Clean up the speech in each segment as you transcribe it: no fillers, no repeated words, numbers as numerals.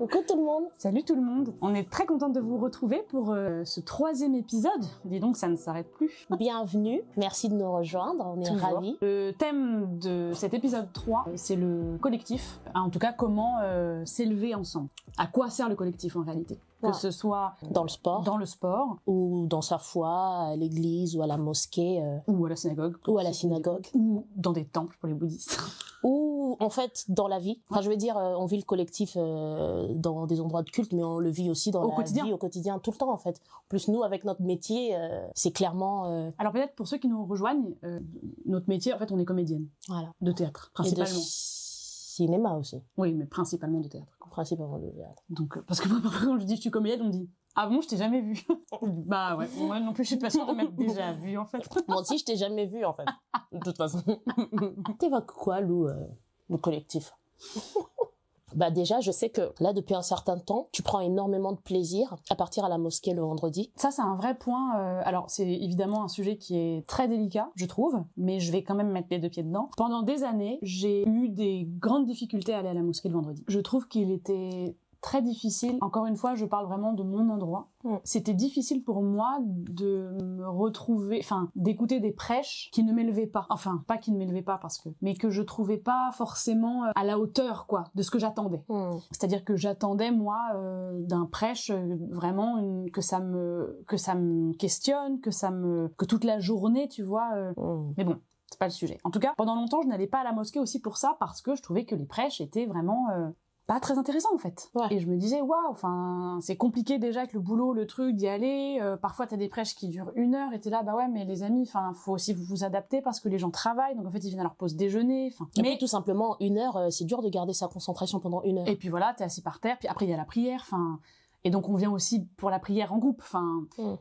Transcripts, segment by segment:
Coucou tout le monde. Salut tout le monde. On est très contente de vous retrouver pour ce 3e épisode. Dis donc, ça ne s'arrête plus. Bienvenue. Merci de nous rejoindre. On est ravis. Le thème de cet épisode 3, c'est le collectif. En tout cas, comment s'élever ensemble. À quoi sert le collectif en réalité ? Que ce soit dans le sport, ou dans sa foi, à l'église ou à la mosquée, ou à la synagogue, ou dans des temples pour les bouddhistes, ou en fait dans la vie. Enfin, je veux dire, on vit le collectif dans des endroits de culte, mais on le vit aussi dans la vie au quotidien, tout le temps en fait. En plus, nous, avec notre métier, c'est clairement. Alors peut-être pour ceux qui nous rejoignent, notre métier, en fait, on est comédienne, voilà, de théâtre principalement. Et de cinéma aussi. Oui, mais principalement de théâtre. Principalement de théâtre. Donc, parce que moi, quand je dis je suis comédienne, on me dit « Ah bon, je t'ai jamais vu ?» Bah ouais, moi non plus, je suis pas sûre de m'être déjà vue, en fait. Moi aussi, je t'ai jamais vue, en fait. De toute façon. T'évoques quoi, Lou, le collectif? Bah déjà, je sais que là, depuis un certain temps, tu prends énormément de plaisir à partir à la mosquée le vendredi. Ça, c'est un vrai point. Alors, c'est évidemment un sujet qui est très délicat, je trouve, mais je vais quand même mettre les deux pieds dedans. Pendant des années, j'ai eu des grandes difficultés à aller à la mosquée le vendredi. Je trouve qu'il était très difficile. Encore une fois, je parle vraiment de mon endroit. C'était difficile pour moi de me retrouver, d'écouter des prêches qui ne m'élevaient pas. Enfin, pas qui ne m'élevaient pas mais que je trouvais pas forcément à la hauteur, quoi, de ce que j'attendais. C'est-à-dire que j'attendais, moi, d'un prêche, vraiment, que ça me questionne, que toute la journée, tu vois. Mais bon. C'est pas le sujet. En tout cas, pendant longtemps, je n'allais pas à la mosquée aussi pour ça, parce que je trouvais que les prêches étaient vraiment pas très intéressant en fait. Ouais. Et je me disais waouh, c'est compliqué déjà avec le boulot, le truc d'y aller. Parfois t'as des prêches qui durent 1 heure et t'es là bah ouais mais les amis, faut aussi vous adapter parce que les gens travaillent, donc en fait ils viennent à leur pause déjeuner. Mais tout simplement 1 heure, c'est dur de garder sa concentration pendant 1 heure. Et puis voilà, t'es assis par terre, puis après il y a la prière, et donc on vient aussi pour la prière en groupe,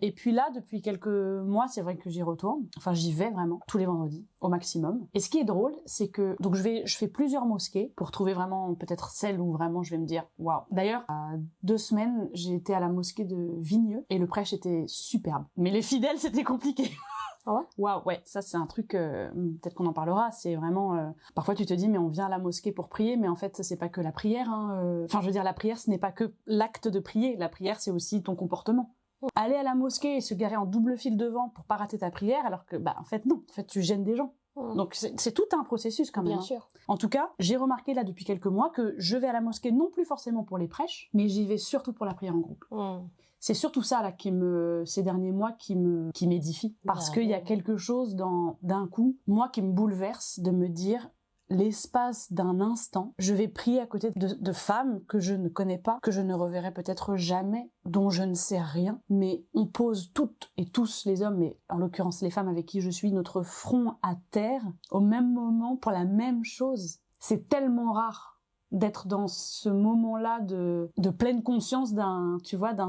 Et puis là, depuis quelques mois, c'est vrai que j'y retourne. J'y vais vraiment tous les vendredis au maximum. Et ce qui est drôle, c'est que donc je fais plusieurs mosquées pour trouver vraiment peut-être celle où vraiment je vais me dire waouh. D'ailleurs, à 2 semaines, j'ai été à la mosquée de Vigneux et le prêche était superbe. Mais les fidèles, c'était compliqué. Ah ouais? Waouh, ouais, ça c'est un truc, peut-être qu'on en parlera, c'est vraiment... parfois tu te dis, mais on vient à la mosquée pour prier, mais en fait c'est pas que la prière, je veux dire, la prière ce n'est pas que l'acte de prier, la prière c'est aussi ton comportement. Aller à la mosquée et se garer en double file devant pour pas rater ta prière, alors que, en fait non, en fait tu gênes des gens. Donc c'est tout un processus quand même. Bien sûr. En tout cas, j'ai remarqué là depuis quelques mois que je vais à la mosquée non plus forcément pour les prêches, mais j'y vais surtout pour la prière en groupe. C'est surtout ça là ces derniers mois qui m'édifie, parce qu'il y a quelque chose d'un coup, moi qui me bouleverse, de me dire l'espace d'un instant, je vais prier à côté de femmes que je ne connais pas, que je ne reverrai peut-être jamais, dont je ne sais rien, mais on pose toutes et tous les hommes, mais en l'occurrence les femmes avec qui je suis, notre front à terre, au même moment, pour la même chose. C'est tellement rare d'être dans ce moment-là de pleine conscience d'un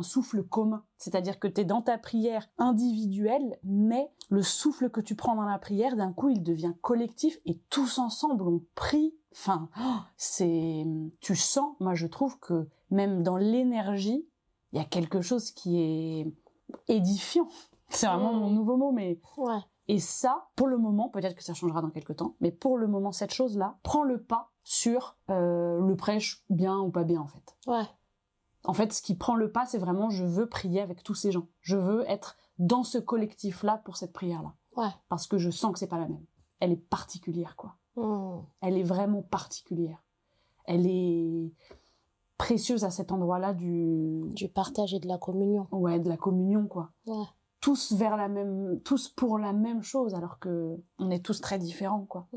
souffle commun. C'est-à-dire que t'es dans ta prière individuelle, mais le souffle que tu prends dans la prière, d'un coup, il devient collectif et tous ensemble, on prie. Tu sens, moi je trouve que même dans l'énergie, il y a quelque chose qui est édifiant. C'est vraiment mon nouveau mot, mais... Ouais. Et ça, pour le moment, peut-être que ça changera dans quelques temps, mais pour le moment, cette chose-là prend le pas sur le prêche bien ou pas bien, en fait. Ouais. En fait, ce qui prend le pas, c'est vraiment, je veux prier avec tous ces gens. Je veux être dans ce collectif-là pour cette prière-là. Ouais. Parce que je sens que c'est pas la même. Elle est particulière, quoi. Elle est vraiment particulière. Elle est précieuse à cet endroit-là du partage et de la communion. Ouais, de la communion, quoi. Ouais. Tous pour la même chose, alors que on est tous très différents, quoi.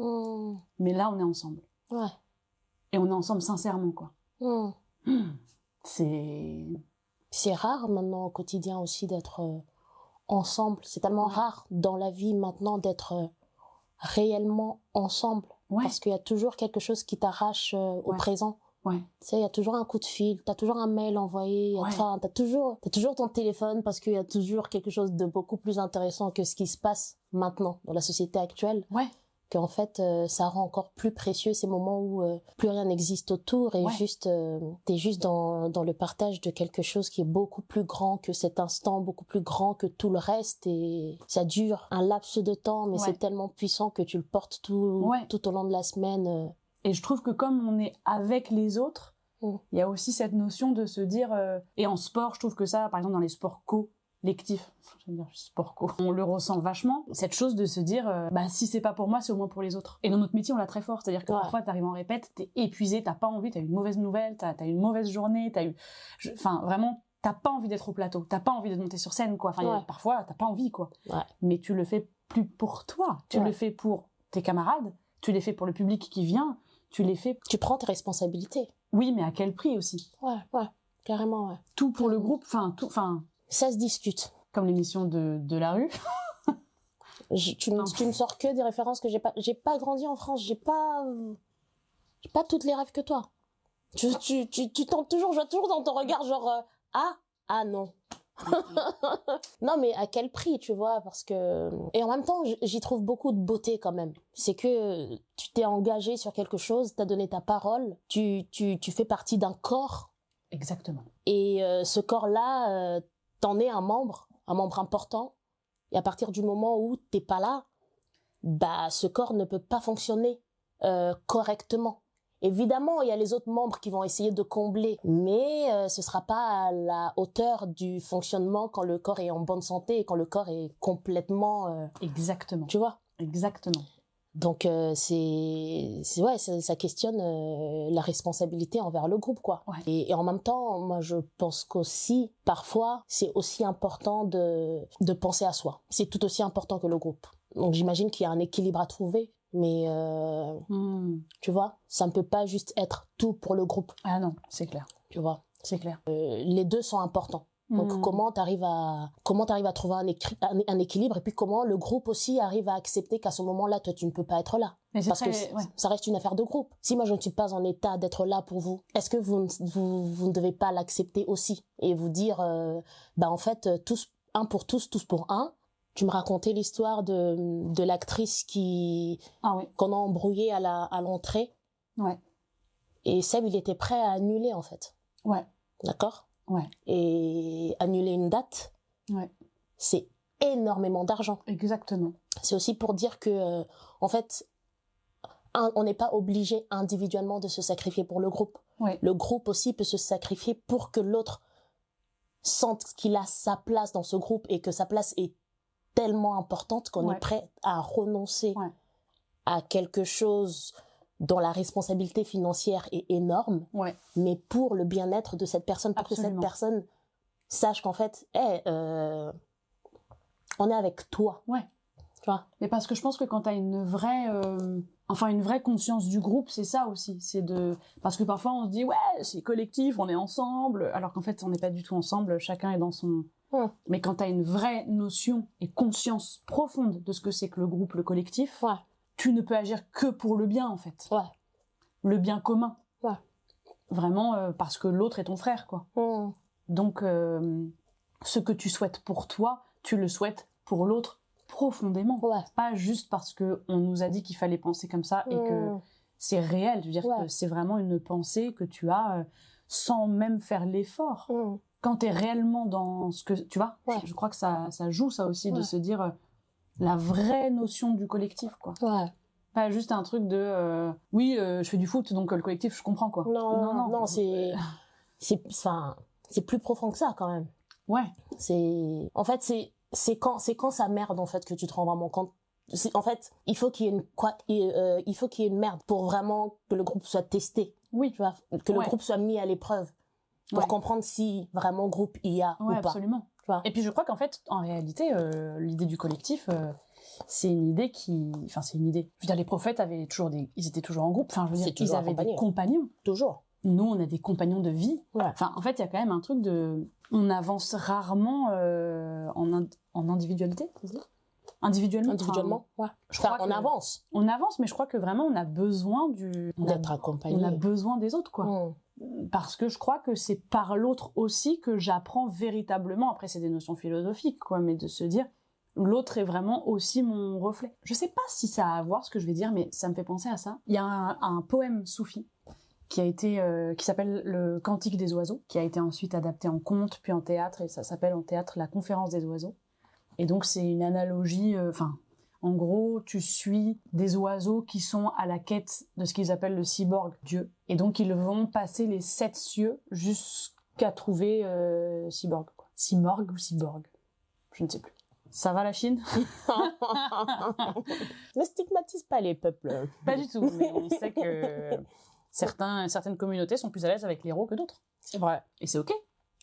Mais là, on est ensemble. Ouais. Et on est ensemble sincèrement, quoi. C'est rare maintenant au quotidien aussi d'être ensemble. C'est tellement rare dans la vie maintenant d'être réellement ensemble. Ouais. Parce qu'il y a toujours quelque chose qui t'arrache au présent. Ouais. Tu sais, il y a toujours un coup de fil, t'as toujours un mail envoyé, t'as toujours ton téléphone, parce qu'il y a toujours quelque chose de beaucoup plus intéressant que ce qui se passe maintenant dans la société actuelle. Ouais. Qu'en fait, ça rend encore plus précieux ces moments où plus rien n'existe autour et t'es juste dans le partage de quelque chose qui est beaucoup plus grand que cet instant, beaucoup plus grand que tout le reste, et ça dure un laps de temps, mais c'est tellement puissant que tu le portes tout au long de la semaine. Et je trouve que comme on est avec les autres, Il y a aussi cette notion de se dire, et en sport, je trouve que ça, par exemple dans les sports collectifs, je veux dire sport co, on le ressent vachement, cette chose de se dire, si c'est pas pour moi, c'est au moins pour les autres. Et dans notre métier, on l'a très fort, c'est-à-dire que parfois t'arrives en répète, t'es épuisé, t'as pas envie, t'as eu une mauvaise nouvelle, t'as eu une mauvaise journée, vraiment, t'as pas envie d'être au plateau, t'as pas envie de monter sur scène, quoi. Enfin, parfois, t'as pas envie, quoi. Mais tu le fais plus pour toi, tu le fais pour tes camarades, tu les fais pour le public qui vient, tu les fais... Tu prends tes responsabilités. Oui, mais à quel prix aussi? Carrément, Tout pour le groupe, ça se discute. Comme l'émission de la rue. Tu me sors que des références que j'ai pas grandi en France, j'ai pas toutes les rêves que toi. Tu tentes toujours, je vois toujours dans ton regard genre ah non. Non, mais à quel prix, tu vois, parce que... Et en même temps, j'y trouve beaucoup de beauté quand même. C'est que tu t'es engagé sur quelque chose, t'as donné ta parole, tu fais partie d'un corps. Exactement. Et ce corps-là, t'en es un membre important. Et à partir du moment où t'es pas là, ce corps ne peut pas fonctionner correctement. Évidemment, il y a les autres membres qui vont essayer de combler, mais ce sera pas à la hauteur du fonctionnement quand le corps est en bonne santé et quand le corps est complètement... Exactement. Tu vois? Exactement. Donc, ça questionne la responsabilité envers le groupe, quoi. Ouais. Et en même temps, moi, je pense qu'aussi, parfois, c'est aussi important de penser à soi. C'est tout aussi important que le groupe. Donc, j'imagine qu'il y a un équilibre à trouver. Mais tu vois, ça ne peut pas juste être tout pour le groupe. Ah non, c'est clair. Tu vois, c'est clair. Les deux sont importants. Donc comment t'arrives à trouver un équilibre, et puis comment le groupe aussi arrive à accepter qu'à ce moment-là, toi tu ne peux pas être là. Parce que ça reste une affaire de groupe. Si moi je ne suis pas en état d'être là pour vous, est-ce que vous ne devez pas l'accepter aussi et vous dire en fait tous un pour tous pour un. Tu me racontais l'histoire de l'actrice qu'on a embrouillée à l'entrée. Ouais. Et Seb, il était prêt à annuler, en fait. Ouais. D'accord? Ouais. Et annuler une date, c'est énormément d'argent. Exactement. C'est aussi pour dire que, en fait, on n'est pas obligé individuellement de se sacrifier pour le groupe. Ouais. Le groupe aussi peut se sacrifier pour que l'autre sente qu'il a sa place dans ce groupe et que sa place est tellement importante qu'on est prêt à renoncer à quelque chose dont la responsabilité financière est énorme, mais pour le bien-être de cette personne, pour que cette personne sache qu'en fait, on est avec toi. Ouais. Tu vois. Mais parce que je pense que quand t'as une vraie conscience du groupe, c'est ça aussi. Parce que parfois on se dit, ouais, c'est collectif, on est ensemble, alors qu'en fait on n'est pas du tout ensemble, chacun est dans son... Mais quand tu as une vraie notion et conscience profonde de ce que c'est que le groupe, le collectif, tu ne peux agir que pour le bien, en fait. Ouais. Le bien commun. Ouais. Vraiment, parce que l'autre est ton frère, quoi. Donc, ce que tu souhaites pour toi, tu le souhaites pour l'autre profondément. Pas juste parce qu'on nous a dit qu'il fallait penser comme ça et que c'est réel. Je veux dire que c'est vraiment une pensée que tu as sans même faire l'effort. Quand t'es réellement dans ce que... Tu vois, je crois que ça joue, ça aussi, de se dire la vraie notion du collectif, quoi. Pas juste un truc de... je fais du foot, donc le collectif, je comprends, quoi. Non, c'est plus profond que ça, quand même. Ouais. En fait, c'est quand ça merde, en fait, que tu te rends vraiment compte. En fait, il faut qu'il y ait une merde pour vraiment que le groupe soit testé. Oui. Tu vois, que le groupe soit mis à l'épreuve. Pour comprendre si vraiment groupe il y a ou pas. Absolument. Et puis je crois qu'en fait, en réalité, l'idée du collectif, c'est une idée qui... Enfin, c'est une idée. Je veux dire, les prophètes ils étaient toujours en groupe. Enfin, je veux dire, ils avaient des compagnons. Toujours. Nous, on a des compagnons de vie. Enfin, en fait, il y a quand même un truc de... On avance rarement en individualité, c'est ça ? Individuellement, on avance. On avance, mais je crois que vraiment, on a besoin d'être accompagné. On a besoin des autres, quoi. Parce que je crois que c'est par l'autre aussi que j'apprends véritablement, après c'est des notions philosophiques, quoi, mais de se dire, l'autre est vraiment aussi mon reflet. Je sais pas si ça a à voir ce que je vais dire, mais ça me fait penser à ça. Il y a un poème soufi qui s'appelle le Cantique des oiseaux, qui a été ensuite adapté en conte, puis en théâtre, et ça s'appelle en théâtre la Conférence des oiseaux. Et donc c'est une analogie, En gros, tu suis des oiseaux qui sont à la quête de ce qu'ils appellent le cyborg, Dieu. Et donc, ils vont passer les 7 cieux jusqu'à trouver cyborg. Quoi. Simorg ou cyborg, je ne sais plus. Ça va la Chine? Ne stigmatise pas les peuples. Pas du tout, mais on sait que certaines communautés sont plus à l'aise avec les héros que d'autres. C'est vrai. Et c'est ok.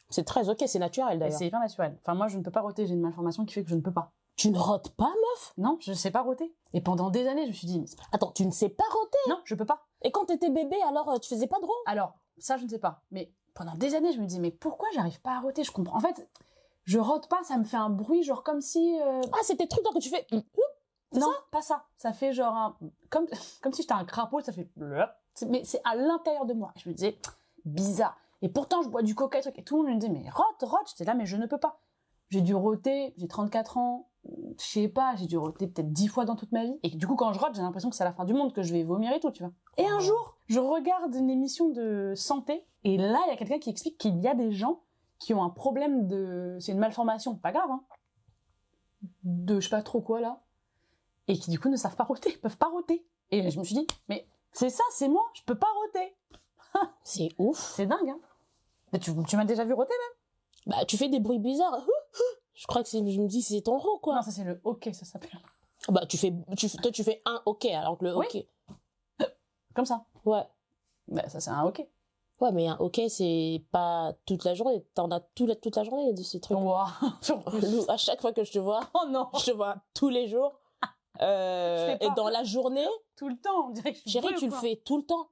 C'est très ok, c'est naturel Et d'ailleurs. c'est hyper naturel. Enfin, moi, je ne peux pas roter, j'ai une malformation qui fait que je ne peux pas. Tu ne rotes pas, meuf? Non, je ne sais pas roter. Et pendant des années, je me suis dit, mais Attends, tu ne sais pas roter? non, je peux pas. Et quand t'étais bébé, alors tu faisais pas de rot? Alors, ça, je ne sais pas. Mais pendant des années, je me dis, mais pourquoi j'arrive pas à roter? Je comprends. En fait, je rote pas, ça me fait un bruit, genre comme si... Ah, c'est tes trucs que tu fais... Non, pas ça. Ça fait genre un... Comme si j'étais un crapaud, ça fait... Mais c'est à l'intérieur de moi. Je me disais, bizarre. Et pourtant, je bois du coca et tout le monde me disait, mais rote. J'étais là, mais je ne peux pas. J'ai dû roter, j'ai 34 ans, je sais pas, j'ai dû roter peut-être 10 fois dans toute ma vie. Et du coup, quand je rote, j'ai l'impression que c'est la fin du monde, que je vais vomir et tout, tu vois. Et un jour, je regarde une émission de santé, et là, il y a quelqu'un qui explique qu'il y a des gens qui ont un problème de... C'est une malformation, pas grave, hein. De je sais pas trop quoi, là. Et qui, du coup, ne savent pas roter, peuvent pas roter. Et je me suis dit, mais c'est ça, c'est moi, je peux pas roter. C'est ouf. C'est dingue, hein. Mais tu m'as déjà vu roter, même? Bah, tu fais des bruits bizarres. Je crois que je me dis, c'est ton rot, quoi. Non, ça, c'est le hockey, ça s'appelle. Bah, toi, tu fais un hockey, alors que le hockey... Comme ça. Ouais. Bah, ça, c'est un hockey. Ouais, mais un hockey, c'est pas toute la journée. T'en as toute la journée de ces trucs. Wow. Lou, à chaque fois que je te vois, Oh non. je te vois tous les jours. Et dans la journée, Tout le temps, on dirait que je suis chérie, bleue, tu le quoi. fais tout le temps.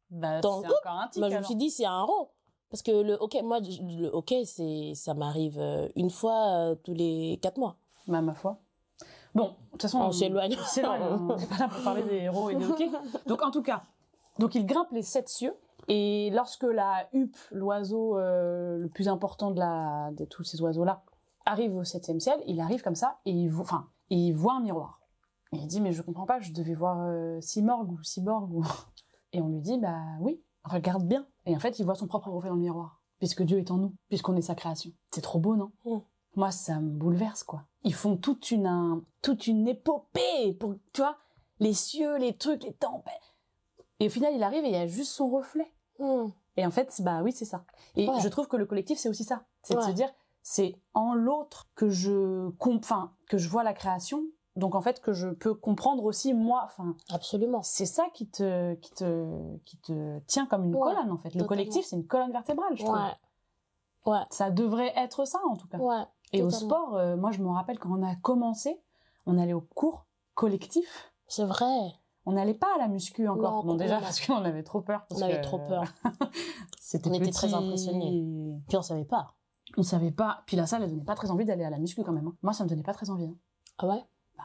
Bah, Dans- c'est encore un tic, Moi, je me alors. suis dit, c'est un rot. Parce que le hockey, moi, le hockey, ça m'arrive une fois tous les 4 mois. Bah, ma foi. Bon, de toute façon, On s'éloigne. On s'éloigne. On n'est pas là pour parler des héros et des hockey. Donc, en tout cas, il grimpe les 7 cieux. Et lorsque la huppe, l'oiseau le plus important de tous ces oiseaux-là, arrive au 7e ciel, il arrive comme ça et il voit un miroir. Et il dit, mais je comprends pas, je devais voir Simorg ou Cyborg. Et on lui dit, bah oui, regarde bien. Et en fait, il voit son propre reflet dans le miroir, puisque Dieu est en nous, puisqu'on est sa création. C'est trop beau, non? Moi, ça me bouleverse, quoi. Ils font toute une épopée pour, tu vois, les cieux, les trucs, les tempêtes. Et au final, il arrive et il y a juste son reflet. Et en fait, bah oui, c'est ça. Et je trouve que le collectif, c'est aussi ça. C'est de se dire, c'est en l'autre que je vois la création. Donc en fait, que je peux comprendre aussi moi. Enfin, absolument. C'est ça qui te tient comme une colonne, en fait. Le collectif, c'est une colonne vertébrale, je trouve. Ouais. Ça devrait être ça, en tout cas. Ouais. Et au sport, moi, je me rappelle quand on a commencé, on allait au cours collectif. C'est vrai. On n'allait pas à la muscu encore. Non, déjà, parce qu'on avait trop peur. On avait trop peur. On était très impressionnés. Puis on savait pas. On savait pas. Puis la salle, elle donnait pas très envie d'aller à la muscu quand même. Hein. Moi, ça me donnait pas très envie. Hein. Ah ouais? Bah,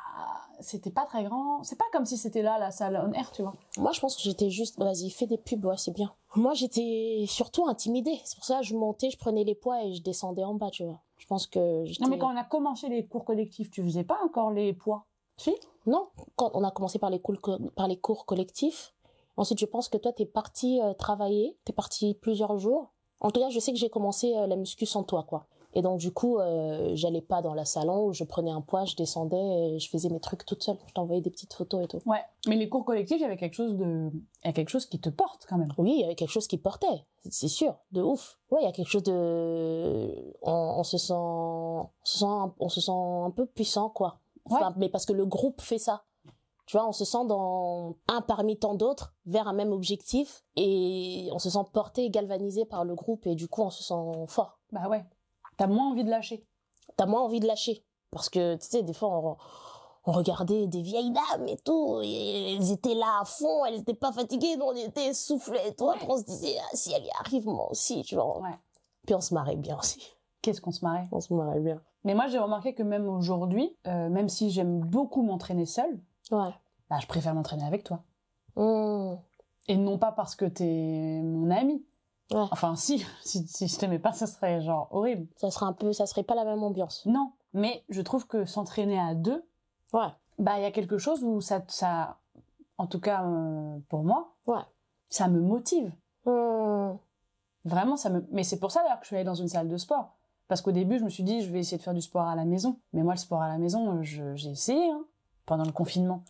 c'était pas très grand. C'est pas comme si c'était là, la salle on air, tu vois. Moi, je pense que j'étais juste, vas-y, fais des pubs, ouais, c'est bien. Moi, j'étais surtout intimidée. C'est pour ça que je montais, je prenais les poids et je descendais en bas, tu vois. Je pense que j'étais... Non, mais quand on a commencé les cours collectifs, tu faisais pas encore les poids? Si? Non, quand on a commencé par les cours collectifs, ensuite je pense que toi t'es parti travailler, t'es parti plusieurs jours. En tout cas, je sais que j'ai commencé la muscu sans toi, quoi. Et donc du coup, j'allais pas dans la salon où je prenais un poids, je descendais, et je faisais mes trucs toute seule. Je t'envoyais des petites photos et tout. Ouais, mais les cours collectifs, il y avait quelque chose qui te porte quand même. Oui, il y avait quelque chose qui portait, c'est sûr, de ouf. Ouais, il y a quelque chose de, on se sent un peu puissant, quoi. Enfin, mais parce que le groupe fait ça. Tu vois, on se sent un parmi tant d'autres vers un même objectif et on se sent porté, galvanisé par le groupe et du coup, on se sent fort. Bah ouais. T'as moins envie de lâcher. Parce que, tu sais, des fois, on regardait des vieilles dames et tout, et elles étaient là à fond, elles étaient pas fatiguées, mais on était essoufflés et tout. Après, on se disait, ah, si elle y arrive, moi aussi, tu vois. Ouais. Puis on se marrait bien aussi. Qu'est-ce qu'on se marrait? On se marrait bien. Mais moi, j'ai remarqué que même aujourd'hui, même si j'aime beaucoup m'entraîner seule, bah, je préfère m'entraîner avec toi. Et non pas parce que t'es mon ami. Ouais. Enfin, si je t'aimais pas, ça serait genre horrible. Ça serait pas la même ambiance. Non, mais je trouve que s'entraîner à deux, bah, il y a quelque chose où ça, en tout cas, pour moi, ça me motive. Vraiment, mais c'est pour ça d'ailleurs que je suis allée dans une salle de sport. Parce qu'au début, je me suis dit, je vais essayer de faire du sport à la maison. Mais moi, le sport à la maison, j'ai essayé, hein. pendant le confinement.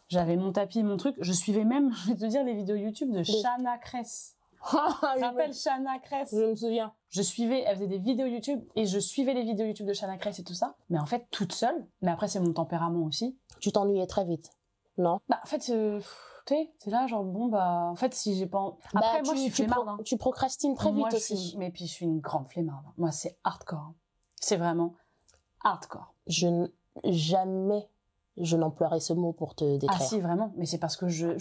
J'avais mon tapis, mon truc. Je suivais même, je vais te dire, les vidéos YouTube de Chana Cress. Tu te rappelles Chana Cress? Je me souviens. Elle faisait des vidéos YouTube et je suivais les vidéos YouTube de Chana Cress et tout ça. Mais en fait, toute seule. Mais après, c'est mon tempérament aussi. Tu t'ennuyais très vite, non? Bah, en fait, c'est là, genre, bon, bah, en fait, si j'ai pas... Après, moi, je suis flemmarde. Tu procrastines très vite aussi. Mais puis, je suis une grande flemmarde. Moi, c'est hardcore. C'est vraiment hardcore. Jamais je n'emploierai ce mot pour te décrire. Ah si, vraiment. Mais c'est parce que j'ai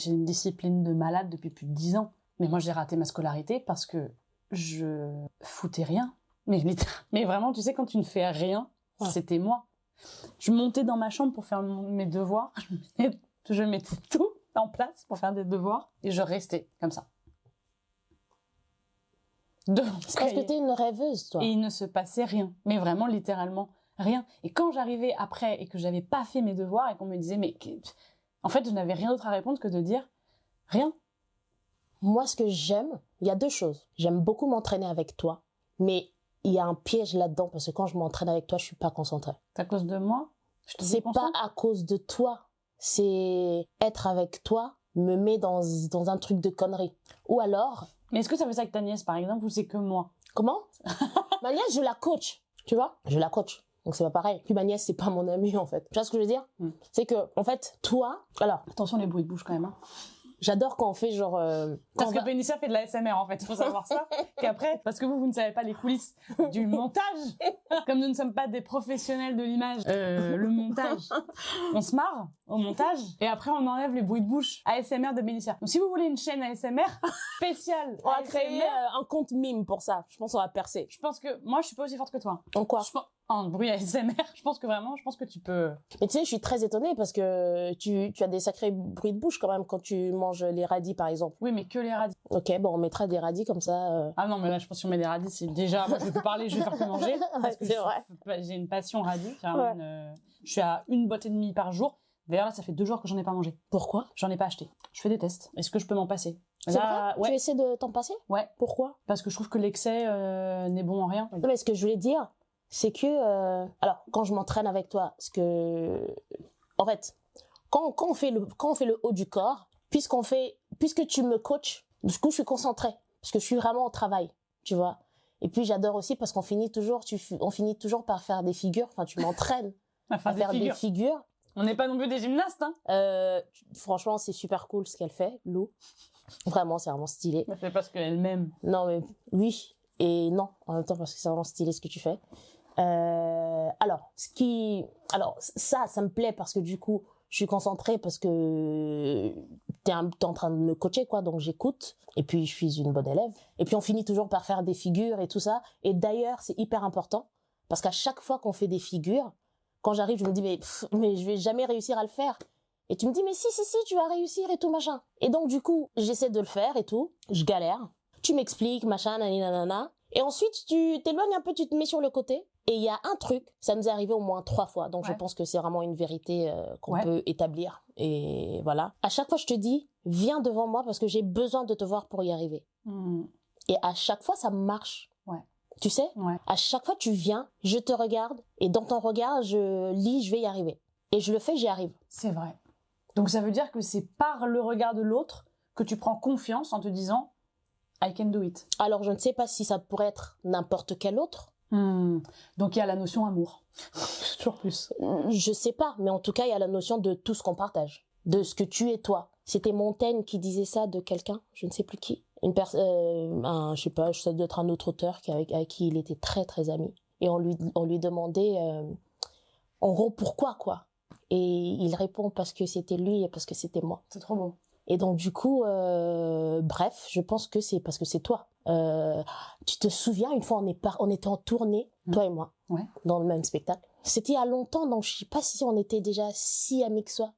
une discipline de malade depuis plus de 10 ans. Mais moi, j'ai raté ma scolarité parce que je foutais rien. Mais vraiment, tu sais, quand tu ne fais rien, c'était moi. Je montais dans ma chambre pour faire mes devoirs. Je mettais tout en place pour faire des devoirs. Et je restais comme ça. C'est parce que t'es une rêveuse, toi. Et il ne se passait rien. Mais vraiment, littéralement, rien. Et quand j'arrivais après et que j'avais pas fait mes devoirs et qu'on me disait, mais en fait, je n'avais rien d'autre à répondre que de dire rien. Moi, ce que j'aime, il y a deux choses. J'aime beaucoup m'entraîner avec toi, mais il y a un piège là-dedans parce que quand je m'entraîne avec toi, je suis pas concentrée. C'est à cause de moi? C'est pas à cause de toi. C'est être avec toi me met dans un truc de connerie. Ou alors... Mais est-ce que ça fait ça avec ta nièce, par exemple, ou c'est que moi? Comment? Ma nièce, je la coach. Tu vois? Je la coach. Donc c'est pas pareil. Puis ma nièce, c'est pas mon amie, en fait. Tu vois ce que je veux dire? C'est que, en fait, toi... Alors... Attention les bruits de bouche, quand même, hein. J'adore quand on fait genre... parce que Bénicia fait de la SMR en fait, il faut savoir ça. Qu'après, parce que vous ne savez pas les coulisses du montage, comme nous ne sommes pas des professionnels de l'image, le montage, on se marre au montage et après on enlève les bruits de bouche ASMR de Bénicia. Donc si vous voulez une chaîne ASMR spéciale, on va créer un compte mime pour ça. Je pense qu'on va percer. Je pense que moi je suis pas aussi forte que toi. En quoi? En bruit ASMR, je pense que tu peux... Mais tu sais, je suis très étonnée parce que tu as des sacrés bruits de bouche quand même quand tu manges les radis, par exemple. Oui, mais que les radis. Ok, bon, on mettra des radis comme ça. Ah non, mais là, je pense qu'on met des radis, c'est déjà... Moi, je vais plus parler, je vais faire que manger. Parce que j'ai une passion radis. Je suis à 1 boîte et demie par jour. D'ailleurs, là, ça fait 2 jours que j'en ai pas mangé. Pourquoi? J'en ai pas acheté. Je fais des tests. Est-ce que je peux m'en passer? C'est vrai? Ouais. Tu essaies de t'en passer? Ouais. Pourquoi? Parce que je trouve que l'excès n'est bon en rien. Non, mais ce que je voulais dire... c'est que alors quand je m'entraîne avec toi, en fait quand on fait le haut du corps, puisque tu me coaches, du coup je suis concentrée parce que je suis vraiment au travail, tu vois. Et puis j'adore aussi parce qu'on finit toujours par faire des figures. Enfin, tu m'entraînes à faire des figures. On n'est pas non plus des gymnastes, hein. Franchement, c'est super cool ce qu'elle fait, Lou. Vraiment, c'est vraiment stylé. Elle fait parce qu'elle m'aime. Non, mais oui et non en même temps parce que c'est vraiment stylé ce que tu fais. Alors ça me plaît parce que du coup je suis concentrée parce que t'es en train de me coacher quoi, donc j'écoute et puis je suis une bonne élève et puis on finit toujours par faire des figures et tout ça. Et d'ailleurs c'est hyper important parce qu'à chaque fois qu'on fait des figures, quand j'arrive je me dis mais je vais jamais réussir à le faire et tu me dis mais si tu vas réussir et tout machin. Et donc du coup j'essaie de le faire et tout, je galère, tu m'expliques machin nanana et ensuite tu t'éloignes un peu, tu te mets sur le côté. Et il y a un truc, ça nous est arrivé au moins 3 fois, donc je pense que c'est vraiment une vérité qu'on peut établir. Et voilà. À chaque fois, je te dis, viens devant moi parce que j'ai besoin de te voir pour y arriver. Et à chaque fois, ça marche. Tu sais, à chaque fois, tu viens, je te regarde, et dans ton regard, je lis, je vais y arriver. Et je le fais, j'y arrive. C'est vrai. Donc ça veut dire que c'est par le regard de l'autre que tu prends confiance en te disant « I can do it ». Alors, je ne sais pas si ça pourrait être n'importe quel autre. Donc il y a la notion amour. Toujours plus. Je sais pas, mais en tout cas il y a la notion de tout ce qu'on partage, de ce que tu es toi. C'était Montaigne qui disait ça de quelqu'un, je ne sais plus qui. Je sais pas, ça doit être un autre auteur avec qui il était très très ami. Et on lui demandait en gros pourquoi quoi. Et il répond parce que c'était lui et parce que c'était moi. C'est trop beau. Et donc du coup, bref, je pense que c'est parce que c'est toi. Tu te souviens, une fois on était en tournée, toi et moi, dans le même spectacle. C'était il y a longtemps, donc je sais pas si on était déjà si amis que ça,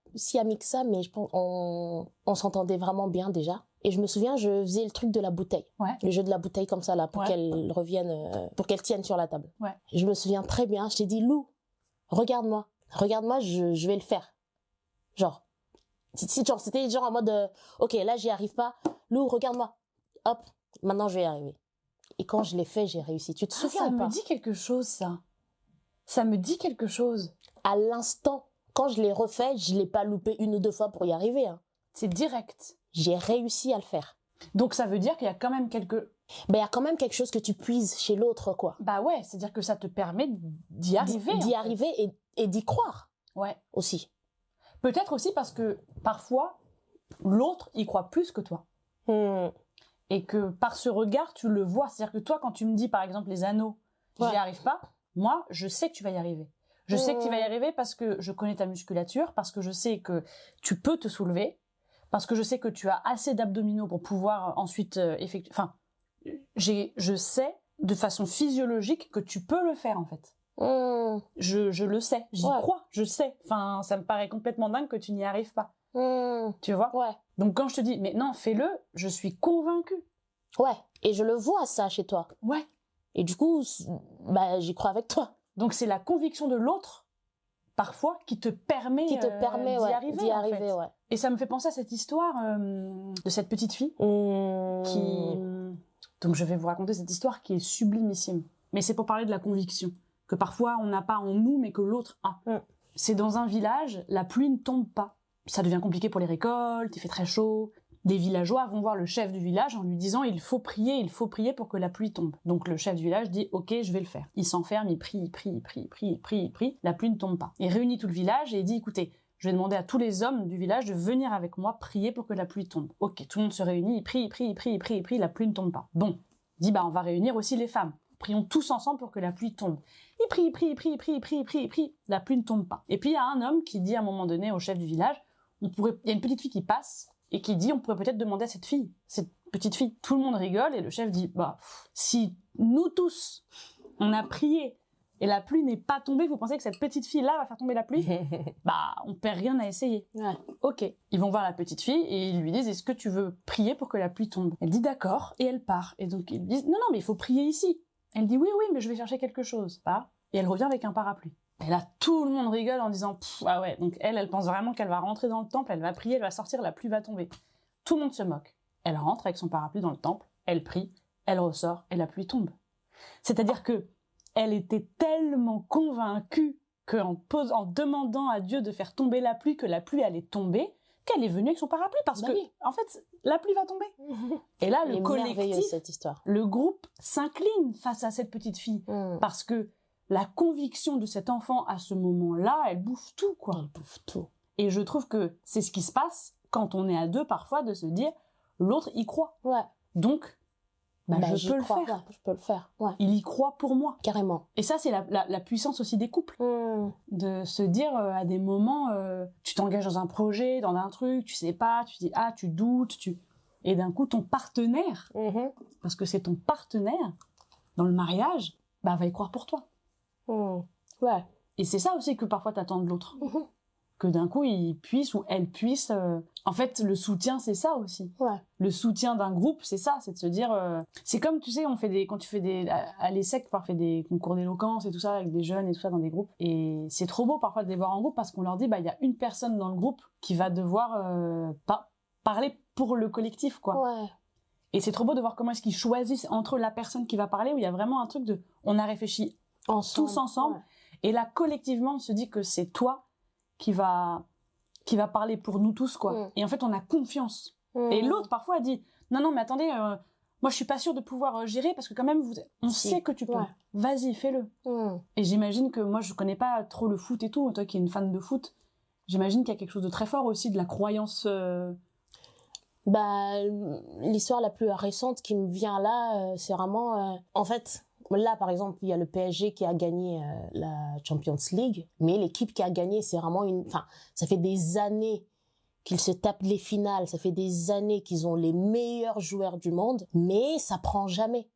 mais je pense on s'entendait vraiment bien déjà. Et je me souviens, je faisais le truc de la bouteille, le jeu de la bouteille comme ça là, pour qu'elle revienne, pour qu'elle tienne sur la table. Je me souviens très bien. Je t'ai dit, Lou, regarde-moi, je vais le faire. Genre. C'était genre en mode ok, là j'y arrive pas, Lou regarde-moi, hop, maintenant je vais y arriver. Et quand je l'ai fait, j'ai réussi. Tu te souviens ça ou pas? me dit quelque chose, ça me dit quelque chose. À l'instant quand je l'ai refait, je l'ai pas loupé 1 ou 2 fois pour y arriver. Hein. C'est direct. J'ai réussi à le faire. Donc ça veut dire qu'il y a quand même il y a quand même quelque chose que tu puises chez l'autre, quoi. Bah ouais, c'est-à-dire que ça te permet d'y arriver. D'y arriver et d'y croire. Ouais. Aussi. Peut-être aussi parce que parfois, l'autre y croit plus que toi. Et que par ce regard, tu le vois. C'est-à-dire que toi, quand tu me dis, par exemple, les anneaux, j'y arrive pas, moi, je sais que tu vas y arriver. Je sais que tu vas y arriver parce que je connais ta musculature, parce que je sais que tu peux te soulever, parce que je sais que tu as assez d'abdominaux pour pouvoir ensuite effectuer... Enfin, je sais de façon physiologique que tu peux le faire, en fait. Je le sais, j'y crois, je sais. Enfin, ça me paraît complètement dingue que tu n'y arrives pas. Tu vois? Ouais. Donc quand je te dis, mais non, fais-le, je suis convaincue. Ouais. Et je le vois, ça, chez toi. Ouais. Et du coup, j'y crois avec toi. Donc c'est la conviction de l'autre, parfois, qui te permet, d'y arriver. En fait. Ouais. Et ça me fait penser à cette histoire de cette petite fille qui... Donc je vais vous raconter cette histoire qui est sublimissime. Mais c'est pour parler de la conviction. Que parfois on n'a pas en nous, mais que l'autre a. C'est dans un village, la pluie ne tombe pas. Ça devient compliqué pour les récoltes, il fait très chaud. Des villageois vont voir le chef du village en lui disant il faut prier pour que la pluie tombe. Donc le chef du village dit ok, je vais le faire. Il s'enferme, il prie, la pluie ne tombe pas. Il réunit tout le village et il dit écoutez, je vais demander à tous les hommes du village de venir avec moi prier pour que la pluie tombe. Ok, tout le monde se réunit, il prie, la pluie ne tombe pas. Bon, il dit on va réunir aussi les femmes. Prions tous ensemble pour que la pluie tombe. Il prie, la pluie ne tombe pas. Et puis il y a un homme qui dit à un moment donné au chef du village, il y a une petite fille qui passe et qui dit on pourrait peut-être demander à cette petite fille. Tout le monde rigole et le chef dit si nous tous on a prié et la pluie n'est pas tombée, vous pensez que cette petite fille là va faire tomber la pluie? On perd rien à essayer. Ouais. Ok. Ils vont voir la petite fille et ils lui disent est-ce que tu veux prier pour que la pluie tombe? Elle dit d'accord et elle part. Et donc ils lui disent non mais il faut prier ici. Elle dit oui mais je vais chercher quelque chose. Et elle revient avec un parapluie. Et là, tout le monde rigole en disant ah ouais, donc elle pense vraiment qu'elle va rentrer dans le temple, elle va prier, elle va sortir, la pluie va tomber. Tout le monde se moque. Elle rentre avec son parapluie dans le temple, elle prie, elle ressort et la pluie tombe. C'est-à-dire que elle était tellement convaincue qu'en demandant à Dieu de faire tomber la pluie, que la pluie allait tomber, qu'elle est venue avec son parapluie parce que en fait, la pluie va tomber. Et là, le collectif, cette histoire. Le groupe s'incline face à cette petite fille parce que la conviction de cet enfant à ce moment-là, elle bouffe tout, quoi. Elle bouffe tout. Et je trouve que c'est ce qui se passe quand on est à deux, parfois, de se dire, l'autre y croit. Ouais. Donc, je peux le faire. Ouais, je peux le faire. Ouais. Il y croit pour moi. Carrément. Et ça, c'est la puissance aussi des couples. De se dire, à des moments, tu t'engages dans un projet, dans un truc, tu sais pas, tu dis, tu doutes, et d'un coup, ton partenaire, parce que c'est ton partenaire, dans le mariage, va y croire pour toi. Ouais. Et c'est ça aussi que parfois t'attends de l'autre. Que d'un coup, il puisse ou elle puisse... En fait, le soutien, c'est ça aussi. Ouais. Le soutien d'un groupe, c'est ça. C'est de se dire... C'est comme, tu sais, quand tu fais à l'ESSEC, on fait des concours d'éloquence et tout ça, avec des jeunes et tout ça dans des groupes. Et c'est trop beau parfois de les voir en groupe parce qu'on leur dit, il y a une personne dans le groupe qui va devoir parler pour le collectif, quoi. Ouais. Et c'est trop beau de voir comment est-ce qu'ils choisissent entre la personne qui va parler, où il y a vraiment un truc de... On a réfléchi tous ensemble. Ouais. Et là, collectivement, on se dit que c'est toi qui va parler pour nous tous, quoi. Et en fait, on a confiance. Et l'autre, parfois, dit, non, mais attendez, moi, je suis pas sûre de pouvoir gérer parce que quand même, on sait que tu peux. Ouais. Vas-y, fais-le. Et j'imagine que moi, je connais pas trop le foot et tout. Toi qui es une fan de foot, j'imagine qu'il y a quelque chose de très fort aussi de la croyance. L'histoire la plus récente qui me vient là, c'est vraiment... en fait... Là, par exemple, il y a le PSG qui a gagné la Champions League, mais l'équipe qui a gagné, c'est vraiment ça fait des années qu'ils se tapent les finales, ça fait des années qu'ils ont les meilleurs joueurs du monde, mais ça prend jamais.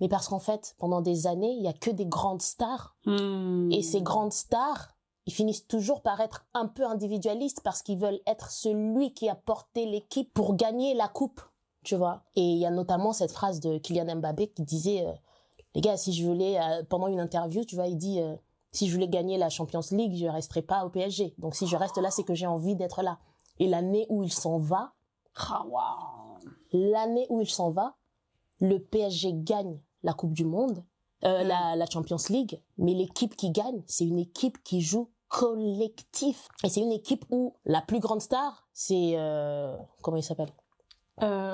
Mais parce qu'en fait, pendant des années, il y a que des grandes stars, et ces grandes stars, ils finissent toujours par être un peu individualistes parce qu'ils veulent être celui qui a porté l'équipe pour gagner la coupe, tu vois. Et il y a notamment cette phrase de Kylian Mbappé qui disait... les gars, si je voulais, pendant une interview, tu vois, il dit, si je voulais gagner la Champions League, je resterai pas au PSG. Donc si je reste là, c'est que j'ai envie d'être là. Et l'année où il s'en va, l'année où il s'en va, le PSG gagne la Coupe du Monde, la Champions League, mais l'équipe qui gagne, c'est une équipe qui joue collectif. Et c'est une équipe où la plus grande star, c'est... comment il s'appelle?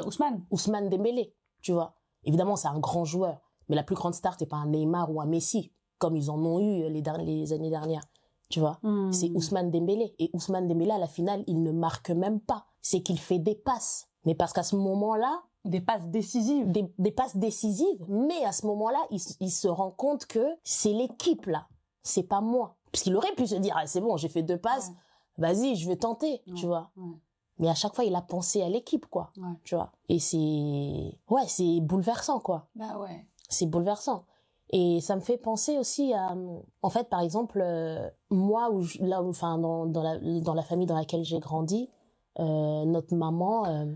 Ousmane Dembélé, tu vois. Évidemment, c'est un grand joueur. Mais la plus grande star, c'est pas un Neymar ou un Messi, comme ils en ont eu les années dernières. Tu vois, c'est Ousmane Dembélé. Et Ousmane Dembélé, à la finale, il ne marque même pas. C'est qu'il fait des passes. Mais parce qu'à ce moment-là... Des passes décisives. Des passes décisives. Mais à ce moment-là, il se rend compte que c'est l'équipe, là. C'est pas moi. Parce qu'il aurait pu se dire, ah, c'est bon, j'ai fait 2 passes. Ouais. Vas-y, je vais tenter, tu vois. Ouais. Mais à chaque fois, il a pensé à l'équipe, quoi. Ouais. Tu vois. Et c'est bouleversant, quoi. Bah ouais. C'est bouleversant. Et ça me fait penser aussi à, en fait, par exemple, moi, dans la famille dans laquelle j'ai grandi, notre maman,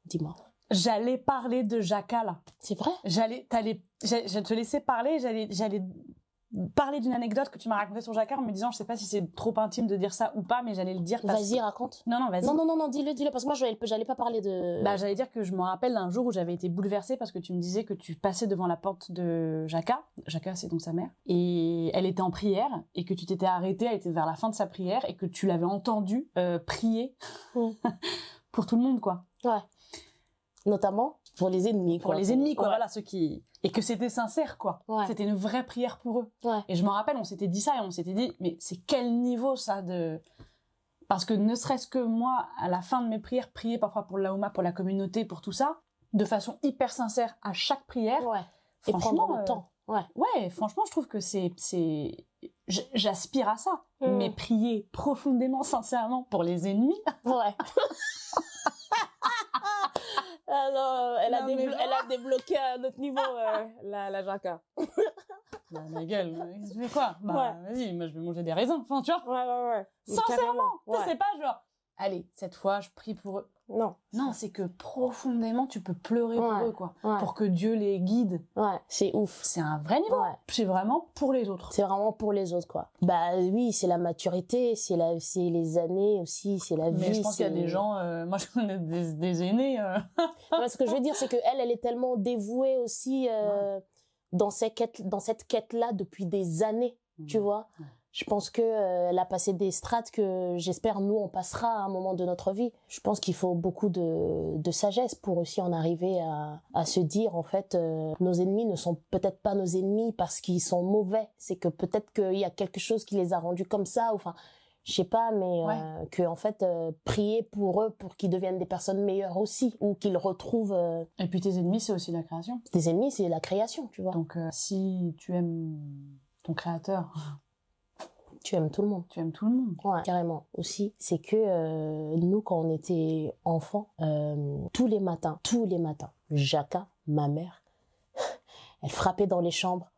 dis-moi. J'allais parler de Jaka, là. C'est vrai? Je te laissais parler, j'allais parler d'une anecdote que tu m'as racontée sur Jaka en me disant, je sais pas si c'est trop intime de dire ça ou pas, mais j'allais le dire parce Vas-y, raconte. Non, vas-y. Non, dis-le, parce que moi, j'allais pas parler de... Bah, j'allais dire que je me rappelle d'un jour où j'avais été bouleversée parce que tu me disais que tu passais devant la porte de Jaka. Jaka, c'est donc sa mère. Et elle était en prière et que tu t'étais arrêtée, elle était vers la fin de sa prière et que tu l'avais entendue prier pour tout le monde, quoi. Ouais. Notamment pour les ennemis, quoi. Pour les ennemis, quoi. Voilà, ceux qui... Et que c'était sincère, quoi. Ouais. C'était une vraie prière pour eux. Ouais. Et je me rappelle, on s'était dit ça et on s'était dit, mais c'est quel niveau, ça, de... Parce que ne serait-ce que moi, à la fin de mes prières, prier parfois pour l'Aouma, pour la communauté, pour tout ça, de façon hyper sincère à chaque prière. Ouais. Et prendre le temps. Ouais. Ouais, franchement, je trouve que j'aspire à ça. Mais prier profondément, sincèrement pour les ennemis. Ouais. Ah non, elle a débloqué à notre niveau, la Jaka. Bah, ma gueule, tu fais quoi? Bah, vas-y, moi, je vais manger des raisins. Enfin, tu vois? Ouais. Sincèrement. Ouais. C'est pas genre, allez, cette fois, je prie pour eux. Non, c'est que profondément, tu peux pleurer pour eux, quoi. Ouais. Pour que Dieu les guide. Ouais, c'est ouf. C'est un vrai niveau. Ouais. C'est vraiment pour les autres. C'est vraiment pour les autres, quoi. Bah oui, c'est la maturité, c'est les années aussi, c'est la vie. Mais je pense qu'il y a des gens, moi je connais des aînés. Ouais, ce que je veux dire, c'est que elle est tellement dévouée aussi dans cette quête-là depuis des années, tu vois. Ouais. Je pense que elle a passé des strates que j'espère nous on passera à un moment de notre vie. Je pense qu'il faut beaucoup de sagesse pour aussi en arriver à se dire en fait nos ennemis ne sont peut-être pas nos ennemis parce qu'ils sont mauvais. C'est que peut-être qu'il y a quelque chose qui les a rendus comme ça. Enfin, je sais pas, mais que en fait prier pour eux pour qu'ils deviennent des personnes meilleures aussi ou qu'ils retrouvent. Et puis tes ennemis c'est aussi la création. Tes ennemis c'est la création, tu vois. Donc si tu aimes ton créateur. Tu aimes tout le monde. Tu aimes tout le monde. Ouais, carrément. Aussi, c'est que nous, quand on était enfants, tous les matins, Jaka, ma mère, elle frappait dans les chambres.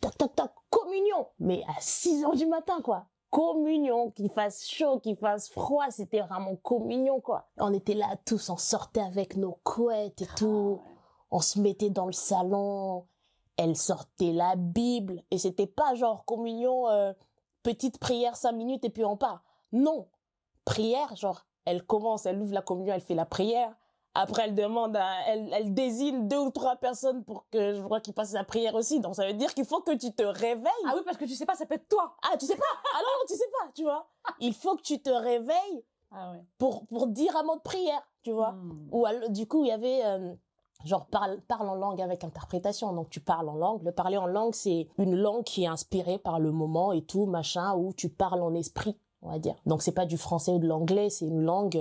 Toc, toc, toc, communion. Mais à 6h du matin, quoi. Communion, qu'il fasse chaud, qu'il fasse froid, c'était vraiment communion, quoi. On était là tous, on sortait avec nos couettes et tout. Ouais. On se mettait dans le salon. Elle sortait la Bible. Et c'était pas genre communion... petite prière 5 minutes et puis on part. Non. Prière, genre, elle ouvre la communion, elle fait la prière. Après, elle demande elle désigne 2 ou 3 personnes pour que je vois qu'ils passent la prière aussi. Donc, ça veut dire qu'il faut que tu te réveilles. Ah oui, parce que tu sais pas, ça peut être toi. Ah, tu sais pas? Ah non, tu sais pas, tu vois. Il faut que tu te réveilles pour dire un mot de prière, tu vois. Ou du coup, il y avait... genre parle en langue avec interprétation. Donc tu parles en langue. Le parler en langue, c'est une langue qui est inspirée par le moment et tout, machin, où tu parles en esprit, on va dire. Donc c'est pas du français ou de l'anglais, c'est une langue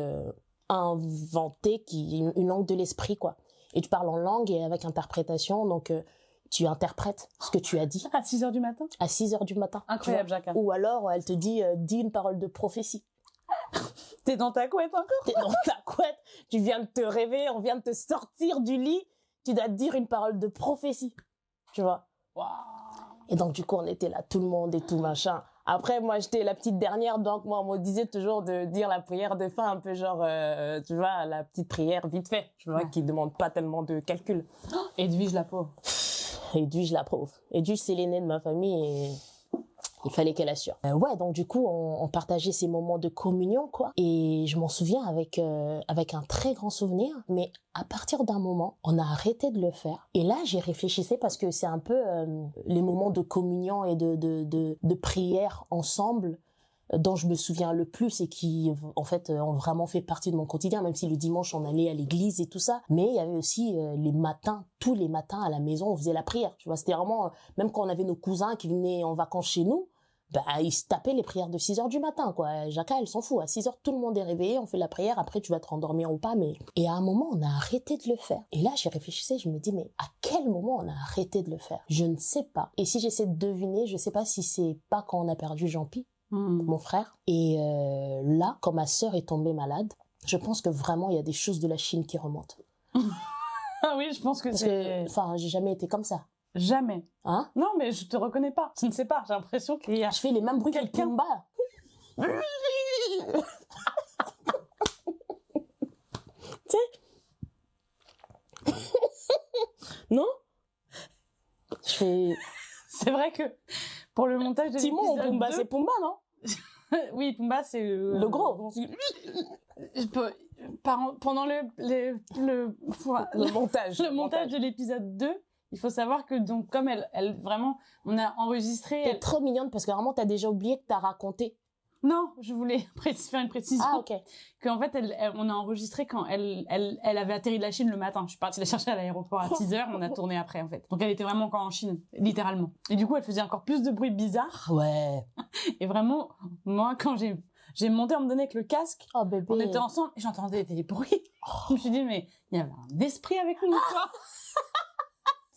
inventée, une langue de l'esprit, quoi. Et tu parles en langue et avec interprétation, donc tu interprètes ce que tu as dit. À 6h du matin? À 6h du matin. Incroyable, Jaka. Ou alors, elle te dit, dis une parole de prophétie. T'es dans ta couette encore? T'es dans ta couette, tu viens de te réveiller, on vient de te sortir du lit, tu dois te dire une parole de prophétie, tu vois. Wow. Et donc du coup on était là, tout le monde et tout machin. Après moi j'étais la petite dernière, donc moi on me disait toujours de dire la prière de fin, un peu genre, tu vois, la petite prière vite fait, tu vois, qui demande pas tellement de calcul. Edwige la pauvre. Edwige la pauvre. Edwige c'est l'aînée de ma famille et... il fallait qu'elle assure. Ouais, donc du coup, on partageait ces moments de communion, quoi. Et je m'en souviens avec un très grand souvenir. Mais à partir d'un moment, on a arrêté de le faire. Et là, j'y réfléchissais parce que c'est un peu les moments de communion et de prière ensemble. dont je me souviens le plus et qui, en fait, ont vraiment fait partie de mon quotidien, même si le dimanche, on allait à l'église et tout ça. Mais il y avait aussi les matins, tous les matins à la maison, on faisait la prière. Tu vois, c'était vraiment, même quand on avait nos cousins qui venaient en vacances chez nous, bah, ils se tapaient les prières de 6 heures du matin, quoi. Jacques, elle s'en fout. À 6 heures, tout le monde est réveillé, on fait la prière, après, tu vas te rendormir ou pas, mais... Et à un moment, on a arrêté de le faire. Et là, j'y réfléchissais, je me dis, mais à quel moment on a arrêté de le faire? Je ne sais pas. Et si j'essaie de deviner, je sais pas si c'est pas quand on a perdu Jean-Pi, mon frère. Et là, quand ma sœur est tombée malade, je pense que vraiment, il y a des choses de la Chine qui remontent. Ah oui, je pense que c'est... Enfin, j'ai jamais été comme ça. Jamais. Hein? Non, mais je te reconnais pas. Je ne sais pas. J'ai l'impression qu'il y a... Je fais les mêmes bruits que Pumba. Tu sais? Non? Je fais... C'est vrai que pour le montage de Timon ou l'épisode Pumba, 2... c'est Pumba, non? Oui, Pumba, c'est... le gros. Pendant le montage de l'épisode 2, il faut savoir que donc comme elle vraiment, on a enregistré. T'es trop mignonne parce que vraiment t'as déjà oublié que t'as raconté. Non, je voulais faire une précision. Ah ok. Qu'en fait, on a enregistré quand elle avait atterri de la Chine le matin. Je suis partie la chercher à l'aéroport à 6 heures, on a tourné après en fait. Donc elle était vraiment encore en Chine, littéralement. Et du coup, elle faisait encore plus de bruits bizarres. Ouais. Et vraiment, moi, quand j'ai monté, on me donnait avec le casque. Oh bébé. On était ensemble et j'entendais des bruits. Je me suis dit, mais il y avait un esprit avec nous, quoi.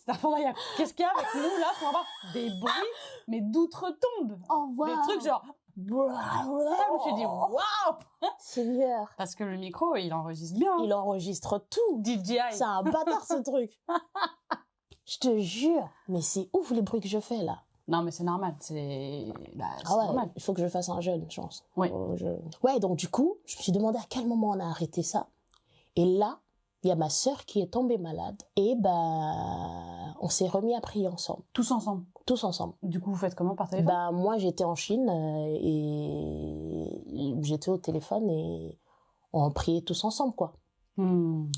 C'est-à-dire, qu'est-ce qu'il y a avec nous, là, pour avoir des bruits, mais d'outre-tombe. Oh, wow. Des trucs genre... Je me suis dit, waouh! Seigneur. Parce que le micro, il enregistre bien. Il enregistre tout. DJI. C'est un bâtard, ce truc. Je te jure. Mais c'est ouf, les bruits que je fais, là. Non, mais c'est normal. C'est normal. Il faut que je fasse un jeûne, je pense. Oui. Ouais, donc du coup, je me suis demandé à quel moment on a arrêté ça. Et là, il y a ma sœur qui est tombée malade. Et on s'est remis à prier ensemble. Tous ensemble. Tous ensemble. Du coup, vous faites comment par téléphone? Moi, j'étais en Chine et j'étais au téléphone et on priait tous ensemble, quoi.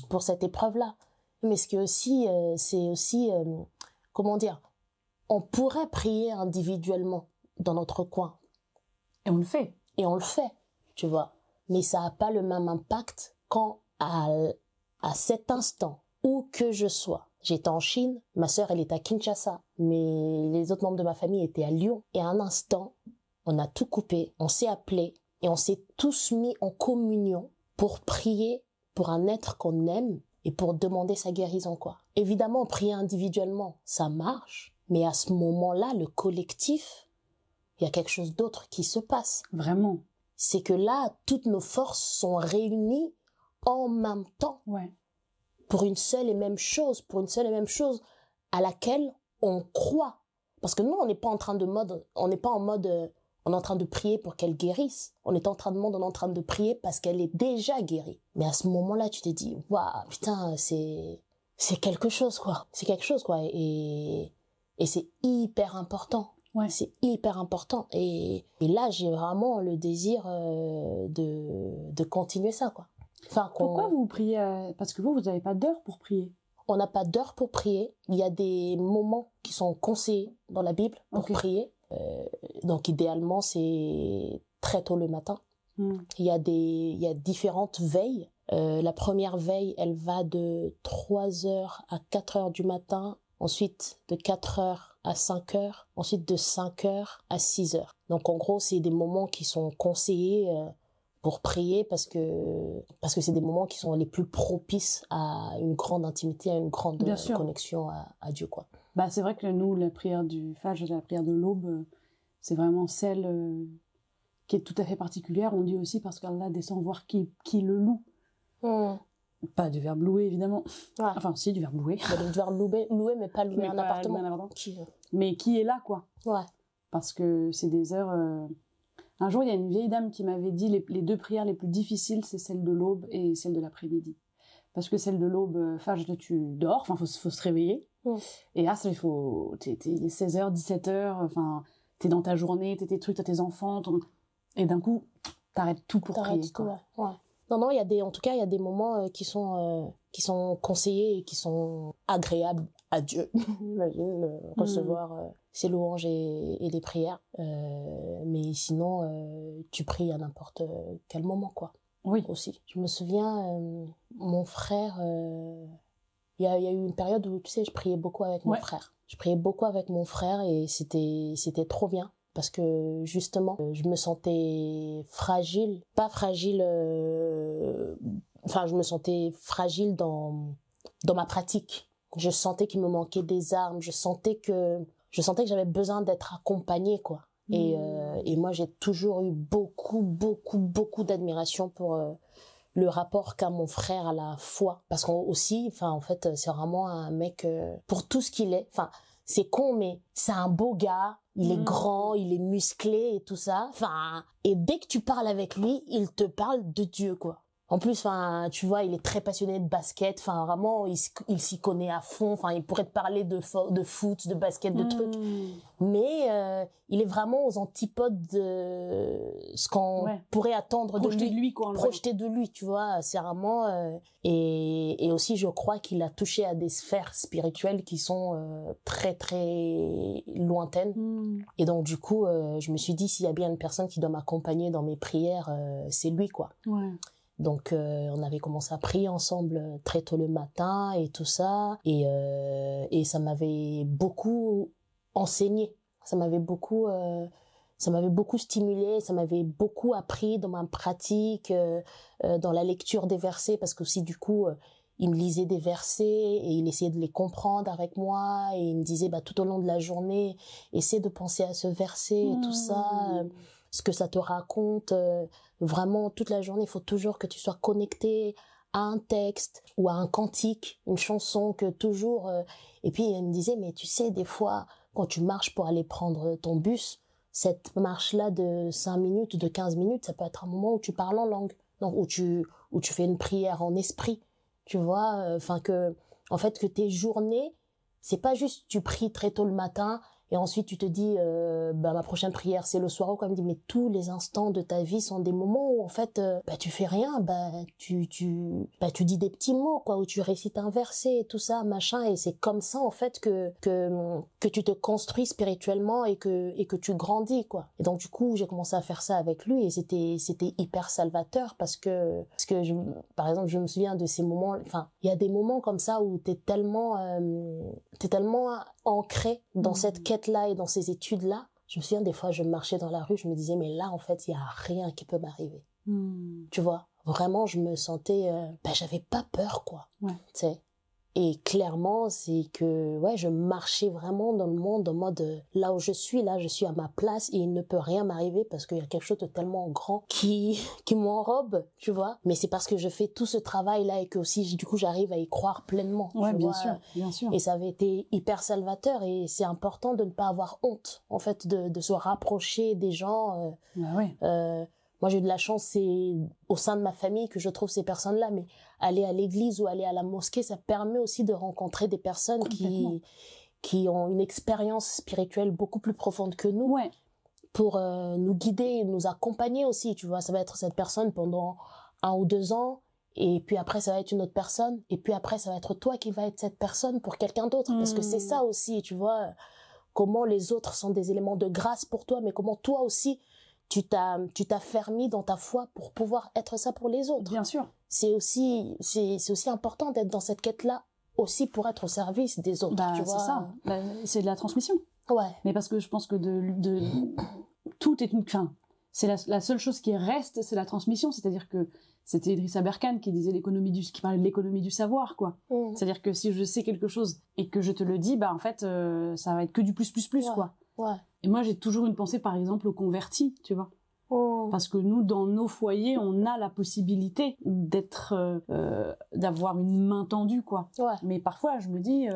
Pour cette épreuve-là. Mais ce qui est aussi, c'est aussi, comment dire, on pourrait prier individuellement dans notre coin. Et on le fait. Et on le fait, tu vois. Mais ça n'a pas le même impact quand à cet instant, où que je sois. J'étais en Chine, ma sœur, elle est à Kinshasa, mais les autres membres de ma famille étaient à Lyon. Et à un instant, on a tout coupé, on s'est appelés et on s'est tous mis en communion pour prier pour un être qu'on aime et pour demander sa guérison, quoi. Évidemment, prier individuellement, ça marche, mais à ce moment-là, le collectif, il y a quelque chose d'autre qui se passe. Vraiment. C'est que là, toutes nos forces sont réunies en même temps. Ouais. Pour une seule et même chose, à laquelle on croit. Parce que nous, on n'est pas en train de on est en train de prier pour qu'elle guérisse. On est en train de prier parce qu'elle est déjà guérie. Mais à ce moment-là, tu t'es dit, waouh, putain, c'est quelque chose, quoi. C'est quelque chose, quoi. Et c'est hyper important. Ouais. C'est hyper important. Et là, j'ai vraiment le désir de continuer ça, quoi. Enfin, pourquoi vous priez parce que vous n'avez pas d'heure pour prier? On n'a pas d'heure pour prier. Il y a des moments qui sont conseillés dans la Bible pour prier. Donc, idéalement, c'est très tôt le matin. Il y a différentes veilles. La première veille, elle va de 3h à 4h du matin. Ensuite, de 4h à 5h. Ensuite, de 5h à 6h. Donc, en gros, c'est des moments qui sont conseillés pour prier parce que c'est des moments qui sont les plus propices à une grande intimité, à une grande connexion à Dieu, quoi. C'est vrai que nous, la prière du Fajr et la prière de l'aube, c'est vraiment celle qui est tout à fait particulière. On dit aussi parce qu'Allah descend voir qui le loue. Pas du verbe louer, évidemment. Ouais. Enfin, si, du verbe louer. Du verbe louer, mais pas louer un appartement. Mais qui est là, quoi. Ouais. Parce que c'est des heures... Un jour, il y a une vieille dame qui m'avait dit les deux prières les plus difficiles, c'est celle de l'aube et celle de l'après-midi. Parce que celle de l'aube, tu dors, enfin, faut se réveiller. Et là, il faut... T'es 16h, 17h, enfin, t'es dans ta journée, t'es tes trucs, t'as tes enfants, et d'un coup, t'arrêtes tout pour prier, quoi. Ouais. Non, en tout cas, il y a des moments qui sont conseillés et qui sont agréables à Dieu. Imagine recevoir ses louanges et les prières. Mais sinon, tu pries à n'importe quel moment, quoi. Oui. Aussi. Je me souviens, mon frère, il y a eu une période où, tu sais, je priais beaucoup avec mon frère. Je priais beaucoup avec mon frère et c'était trop bien. Parce que, justement, je me sentais fragile. Pas fragile... je me sentais fragile dans ma pratique. Je sentais qu'il me manquait des armes. Je sentais que j'avais besoin d'être accompagnée, quoi. Et moi, j'ai toujours eu beaucoup, beaucoup, beaucoup d'admiration pour le rapport qu'a mon frère à la foi. Parce qu'aussi, en fait, c'est vraiment un mec, pour tout ce qu'il est. Enfin, c'est con, mais c'est un beau gars. Il est grand, il est musclé et tout ça. Et dès que tu parles avec lui, il te parle de Dieu, quoi. En plus, tu vois, il est très passionné de basket. Vraiment, il s'y connaît à fond. Il pourrait te parler de foot, de basket, de trucs. Mais il est vraiment aux antipodes de ce qu'on pourrait attendre de lui, projeté de lui, tu vois. C'est vraiment... Et aussi, je crois qu'il a touché à des sphères spirituelles qui sont très, très lointaines. Et donc, du coup, je me suis dit, s'il y a bien une personne qui doit m'accompagner dans mes prières, c'est lui, quoi. Ouais. Donc, on avait commencé à prier ensemble très tôt le matin et tout ça. Et ça m'avait beaucoup enseigné. Ça m'avait beaucoup stimulé. Ça m'avait beaucoup appris dans ma pratique, dans la lecture des versets. Parce qu'aussi, du coup, il me lisait des versets et il essayait de les comprendre avec moi. Et il me disait, tout au long de la journée, essaie de penser à ce verset et tout ça. Ce que ça te raconte, vraiment toute la journée, il faut toujours que tu sois connecté à un texte ou à un cantique, une chanson, que toujours... Et puis il me disait, mais tu sais, des fois, quand tu marches pour aller prendre ton bus, cette marche-là de 5 minutes, de 15 minutes, ça peut être un moment où tu parles en langue, donc où tu fais une prière en esprit, tu vois, que tes journées, c'est pas juste tu pries très tôt le matin, et ensuite tu te dis ma prochaine prière c'est le soir, ou comme dit, mais tous les instants de ta vie sont des moments où en fait tu fais rien, tu dis des petits mots, quoi, où tu récites un verset et tout ça, machin, et c'est comme ça en fait que tu te construis spirituellement et que tu grandis, quoi. Et donc du coup j'ai commencé à faire ça avec lui et c'était hyper salvateur parce que par exemple, je me souviens de ces moments, il y a des moments comme ça où t'es tellement ancré dans cette quête-là et dans ces études-là. Je me souviens, des fois, je marchais dans la rue, je me disais, mais là, en fait, il n'y a rien qui peut m'arriver. Tu vois, vraiment, je me sentais... j'avais pas peur, quoi. Ouais. Tu sais. Et clairement, c'est que je marchais vraiment dans le monde en mode, là où je suis à ma place et il ne peut rien m'arriver parce qu'il y a quelque chose de tellement grand qui m'enrobe, tu vois. Mais c'est parce que je fais tout ce travail-là et que aussi, du coup, j'arrive à y croire pleinement. Ouais, bien sûr. Et ça avait été hyper salvateur et c'est important de ne pas avoir honte, en fait, de se rapprocher des gens. Moi, j'ai eu de la chance, c'est au sein de ma famille que je trouve ces personnes-là, mais aller à l'église ou aller à la mosquée, ça permet aussi de rencontrer des personnes qui ont une expérience spirituelle beaucoup plus profonde que nous, pour nous guider, nous accompagner aussi, tu vois. Ça va être cette personne pendant 1 ou 2 ans, et puis après, ça va être une autre personne, et puis après, ça va être toi qui va être cette personne pour quelqu'un d'autre, parce que c'est ça aussi, tu vois, comment les autres sont des éléments de grâce pour toi, mais comment toi aussi, tu t'as fermé dans ta foi pour pouvoir être ça pour les autres. Bien sûr. C'est aussi important d'être dans cette quête-là aussi pour être au service des autres, tu vois. C'est ça. C'est de la transmission. Ouais. Mais parce que je pense que tout est c'est la seule chose qui reste, c'est la transmission. C'est-à-dire que c'était Idrissa Berkane qui parlait de l'économie du savoir, quoi. C'est-à-dire que si je sais quelque chose et que je te le dis, en fait, ça va être que du plus, quoi. Ouais. Et moi, j'ai toujours une pensée, par exemple, aux convertis, tu vois. Parce que nous, dans nos foyers, on a la possibilité d'avoir une main tendue, quoi. Ouais. Mais parfois, je me dis,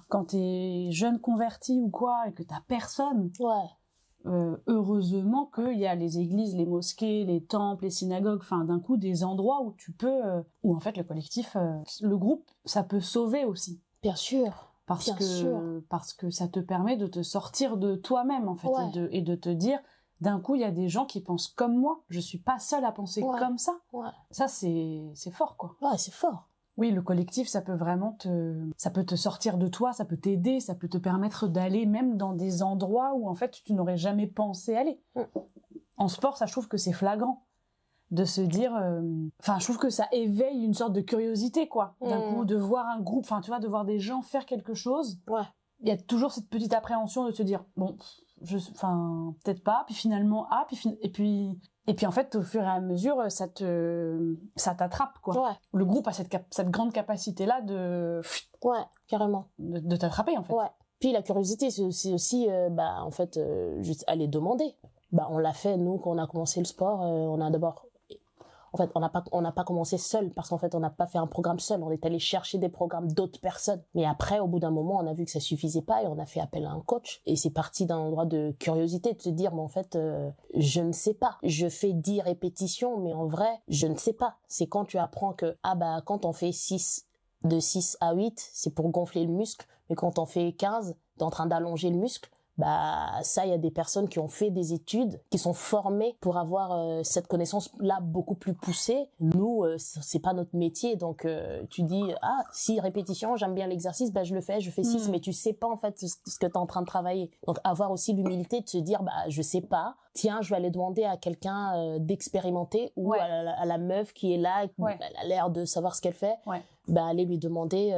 quand t'es jeune converti ou quoi, et que t'as personne, heureusement qu'il y a les églises, les mosquées, les temples, les synagogues, d'un coup, des endroits où tu peux, où en fait, le collectif, le groupe, ça peut sauver aussi. Bien sûr. Parce que ça te permet de te sortir de toi-même, en fait, et de te dire, d'un coup, il y a des gens qui pensent comme moi, je suis pas seule à penser comme ça. Ouais. Ça, c'est fort, quoi. Ouais, c'est fort. Oui, le collectif, ça peut vraiment ça peut te sortir de toi, ça peut t'aider, ça peut te permettre d'aller même dans des endroits où en fait tu n'aurais jamais pensé aller. En sport, ça, je trouve que c'est flagrant de se dire, enfin, je trouve que ça éveille une sorte de curiosité, quoi. D'un coup, de voir un groupe, enfin, tu vois, de voir des gens faire quelque chose. Ouais. Il y a toujours cette petite appréhension de se dire, bon, enfin, peut-être pas, puis finalement, et puis en fait, au fur et à mesure, ça t'attrape, quoi. Ouais. Le groupe a cette grande capacité-là ouais, carrément. De t'attraper, en fait. Ouais. Puis la curiosité, c'est aussi, en fait, juste aller demander. On l'a fait, nous, quand on a commencé le sport, on a d'abord... En fait, on n'a pas commencé seul, parce qu'en fait, on n'a pas fait un programme seul. On est allé chercher des programmes d'autres personnes. Mais après, au bout d'un moment, on a vu que ça suffisait pas et on a fait appel à un coach. Et c'est parti d'un endroit de curiosité, de se dire, mais en fait, je ne sais pas. Je fais 10 répétitions, mais en vrai, je ne sais pas. C'est quand tu apprends que, quand on fait de 6 à 8, c'est pour gonfler le muscle. Mais quand on fait 15, t'es en train d'allonger le muscle. Ça, il y a des personnes qui ont fait des études, qui sont formées pour avoir cette connaissance-là beaucoup plus poussée. Nous, c'est pas notre métier, donc tu dis 6 répétitions, j'aime bien l'exercice, je le fais, je fais 6, mais tu sais pas en fait ce que t'es en train de travailler. Donc avoir aussi l'humilité de se dire je sais pas. Tiens, je vais aller demander à quelqu'un d'expérimenter ou à la meuf qui est là, elle a l'air de savoir ce qu'elle fait. Ouais. Aller lui demander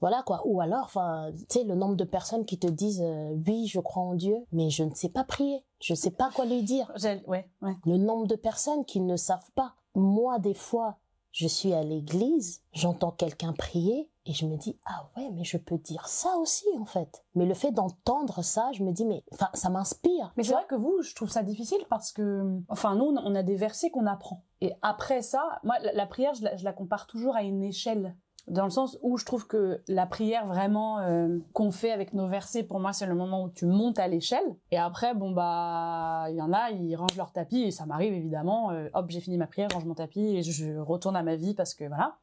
voilà quoi. Ou alors, enfin, tu sais, le nombre de personnes qui te disent oui, je crois en Dieu, mais je ne sais pas prier, je sais pas quoi lui dire. Le nombre de personnes qui ne savent pas. Moi, des fois, je suis à l'église, j'entends quelqu'un prier et je me dis mais je peux dire ça aussi en fait. Mais le fait d'entendre ça, je me dis ça m'inspire. Mais c'est vrai que je trouve ça difficile parce que nous on a des versets qu'on apprend. Et après ça, moi la prière je la compare toujours à une échelle. Dans le sens où je trouve que la prière vraiment qu'on fait avec nos versets, pour moi c'est le moment où tu montes à l'échelle. Et après il y en a, ils rangent leur tapis et ça m'arrive évidemment. Hop, j'ai fini ma prière, je range mon tapis et je retourne à ma vie parce que voilà.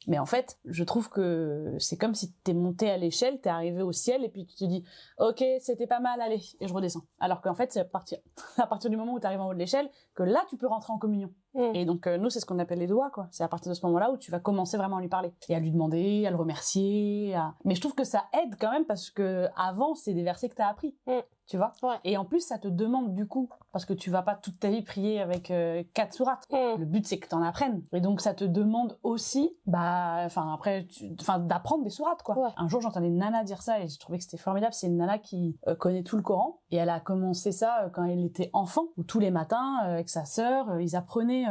Mais en fait, je trouve que c'est comme si t'es monté à l'échelle, t'es arrivé au ciel et puis tu te dis ok, c'était pas mal, allez, et je redescends. Alors qu'en fait, c'est à partir du moment où t'arrives en haut de l'échelle que là tu peux rentrer en communion. Et donc nous, c'est ce qu'on appelle les doigts, quoi. C'est à partir de ce moment-là où tu vas commencer vraiment à lui parler et à lui demander, à le remercier. Mais je trouve que ça aide quand même parce que avant, c'est des versets que t'as appris. Tu vois. Et en plus, ça te demande du coup, parce que tu vas pas toute ta vie prier avec 4 sourates. Le but, c'est que t'en apprennes. Et donc, ça te demande aussi, d'apprendre des sourates, quoi. Ouais. Un jour, j'entendais une nana dire ça et j'ai trouvé que c'était formidable. C'est une nana qui connaît tout le Coran et elle a commencé ça quand elle était enfant, où tous les matins, avec sa sœur, ils apprenaient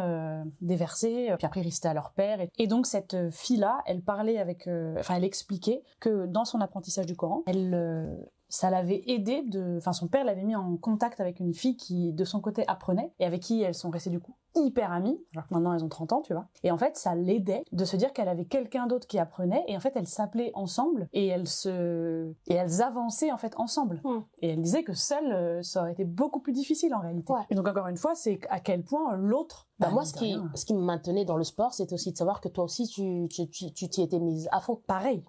des versets, puis après ils récitaient à leur père. Et donc, cette fille-là, elle parlait elle expliquait que dans son apprentissage du Coran, ça l'avait aidé son père l'avait mis en contact avec une fille qui, de son côté, apprenait et avec qui elles sont restées du coup hyper amies, alors que maintenant elles ont 30 ans, tu vois. Et en fait, ça l'aidait de se dire qu'elle avait quelqu'un d'autre qui apprenait et en fait, elles s'appelaient ensemble et elles avançaient en fait ensemble. Et elle disait que seule, ça aurait été beaucoup plus difficile en réalité. Ouais. Et donc encore une fois, c'est à quel point l'autre... moi, ce qui me maintenait dans le sport, c'était aussi de savoir que toi aussi, tu t'y étais mise à fond. Pareil,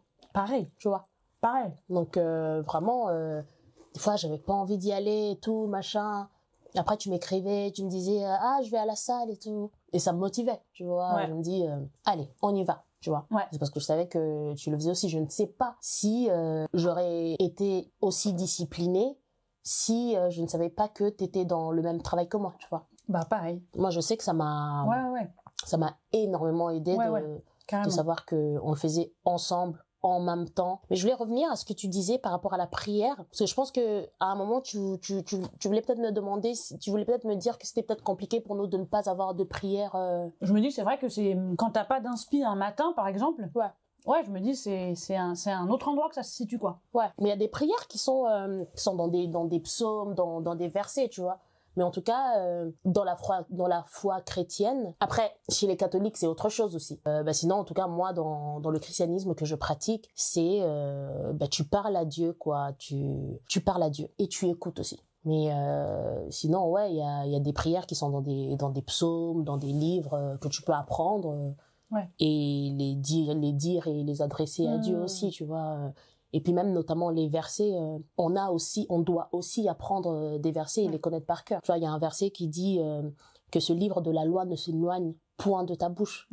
tu vois. Pareil. Donc vraiment, des fois j'avais pas envie d'y aller et tout, machin. Après tu m'écrivais, tu me disais je vais à la salle et tout. Et ça me motivait, tu vois. Ouais. Je me dis allez, on y va, tu vois. Ouais. C'est parce que je savais que tu le faisais aussi. Je ne sais pas si j'aurais été aussi disciplinée si je ne savais pas que t'étais dans le même travail que moi, tu vois. Pareil. Moi je sais que ça m'a énormément aidé de savoir que on le faisait ensemble, en même temps. Mais je voulais revenir à ce que tu disais par rapport à la prière, parce que je pense que à un moment tu voulais peut-être me demander, tu voulais peut-être me dire que c'était peut-être compliqué pour nous de ne pas avoir de prière. Je me dis c'est vrai que c'est quand t'as pas d'inspi un matin par exemple. Ouais, je me dis c'est un autre endroit que ça se situe, quoi. Ouais, mais il y a des prières qui sont dans des psaumes, dans des versets, tu vois. Mais en tout cas, dans la foi chrétienne. Après, chez les catholiques, c'est autre chose aussi. Sinon, en tout cas, moi, dans le christianisme que je pratique, c'est tu parles à Dieu, quoi. Tu parles à Dieu et tu écoutes aussi. Mais sinon, ouais, il y a des prières qui sont dans des psaumes, dans des livres que tu peux apprendre et les dire et les adresser à Dieu aussi, tu vois. Et puis même notamment les versets, on doit aussi apprendre des versets et les connaître par cœur. Tu vois, il y a un verset qui dit que ce livre de la loi ne s'éloigne point de ta bouche.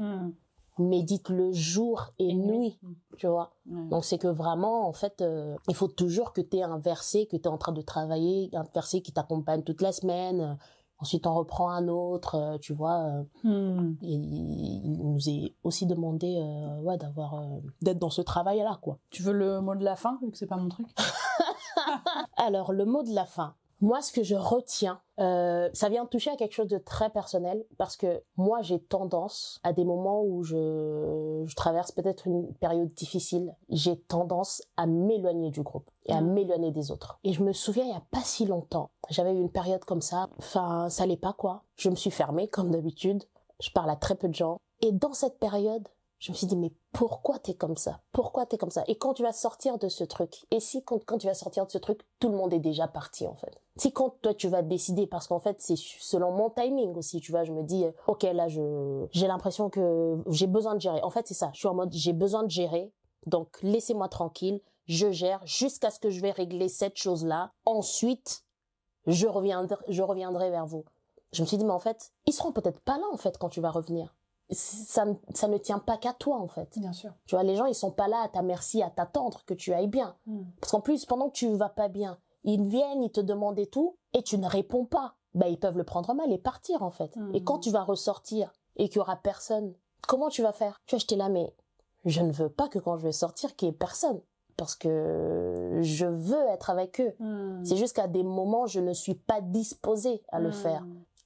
médite le jour et nuit, tu vois. Donc c'est que vraiment, en fait, il faut toujours que tu aies un verset que tu es en train de travailler, un verset qui t'accompagne toute la semaine. Ensuite, on reprend un autre, tu vois. Il nous est aussi demandé d'être dans ce travail-là, quoi. Tu veux le mot de la fin, vu que c'est pas mon truc? Alors, le mot de la fin. Moi, ce que je retiens, ça vient de toucher à quelque chose de très personnel, parce que moi, j'ai tendance, à des moments où je traverse peut-être une période difficile, j'ai tendance à m'éloigner du groupe et à m'éloigner des autres. Et je me souviens, il y a pas si longtemps, j'avais eu une période comme ça. Enfin, ça allait pas, quoi. Je me suis fermée, comme d'habitude. Je parle à très peu de gens. Et dans cette période, je me suis dit, mais pourquoi t'es comme ça? Pourquoi t'es comme ça? Et quand tu vas sortir de ce truc, et si quand tu vas sortir de ce truc, tout le monde est déjà parti, en fait. Si quand toi tu vas décider, parce qu'en fait c'est selon mon timing aussi, tu vois, je me dis, ok, là j'ai l'impression que j'ai besoin de gérer. En fait c'est ça, je suis en mode, j'ai besoin de gérer, donc laissez-moi tranquille, je gère jusqu'à ce que je vais régler cette chose-là. Ensuite, je reviendrai vers vous. Je me suis dit, mais en fait, ils seront peut-être pas là, en fait, quand tu vas revenir. Ça ne tient pas qu'à toi, en fait. Bien sûr. Tu vois, les gens, ils sont pas là à ta merci, à t'attendre que tu ailles bien. Parce qu'en plus, pendant que tu vas pas bien, ils viennent, ils te demandent et tout, et tu ne réponds pas. Bah, ils peuvent le prendre mal et partir, en fait. Et quand tu vas ressortir et qu'il y aura personne, comment tu vas faire? Tu vois, j'étais là, mais je ne veux pas que quand je vais sortir, qu'il y ait personne. Parce que je veux être avec eux. C'est juste qu'à des moments, je ne suis pas disposée à le faire.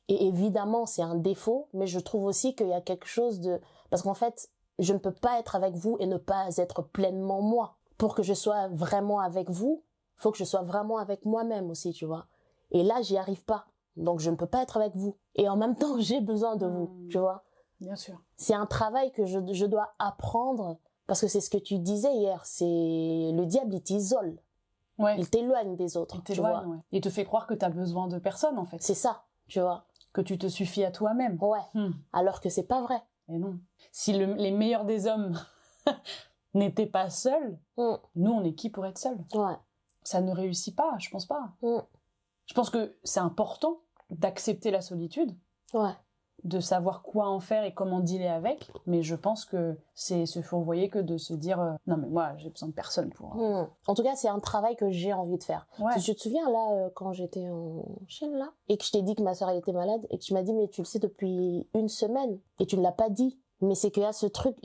Et évidemment, c'est un défaut, mais je trouve aussi qu'il y a quelque chose de... Parce qu'en fait, je ne peux pas être avec vous et ne pas être pleinement moi. Pour que je sois vraiment avec vous, il faut que je sois vraiment avec moi-même aussi, tu vois. Et là, j'y arrive pas. Donc, je ne peux pas être avec vous. Et en même temps, j'ai besoin de vous, tu vois. Bien sûr. C'est un travail que je dois apprendre, parce que c'est ce que tu disais hier, c'est le diable, il t'isole. Ouais. Il t'éloigne des autres, tu vois. Ouais. Il te fait croire que tu as besoin de personne, en fait. C'est ça, tu vois. Que tu te suffis à toi-même. Ouais, alors que c'est pas vrai. Et non. Si les meilleurs des hommes n'étaient pas seuls, nous, on est qui pour être seuls? Ouais. Ça ne réussit pas, je pense pas. Je pense que c'est important d'accepter la solitude. Ouais. De savoir quoi en faire et comment dealer avec, mais je pense que c'est se fourvoyer que de se dire non mais moi j'ai besoin de personne pour... En tout cas c'est un travail que j'ai envie de faire. Ouais. Je te souviens là quand j'étais en Chine là et que je t'ai dit que ma soeur elle était malade et que tu m'as dit mais tu le sais depuis une semaine et tu ne l'as pas dit, mais c'est qu'il y a ce truc,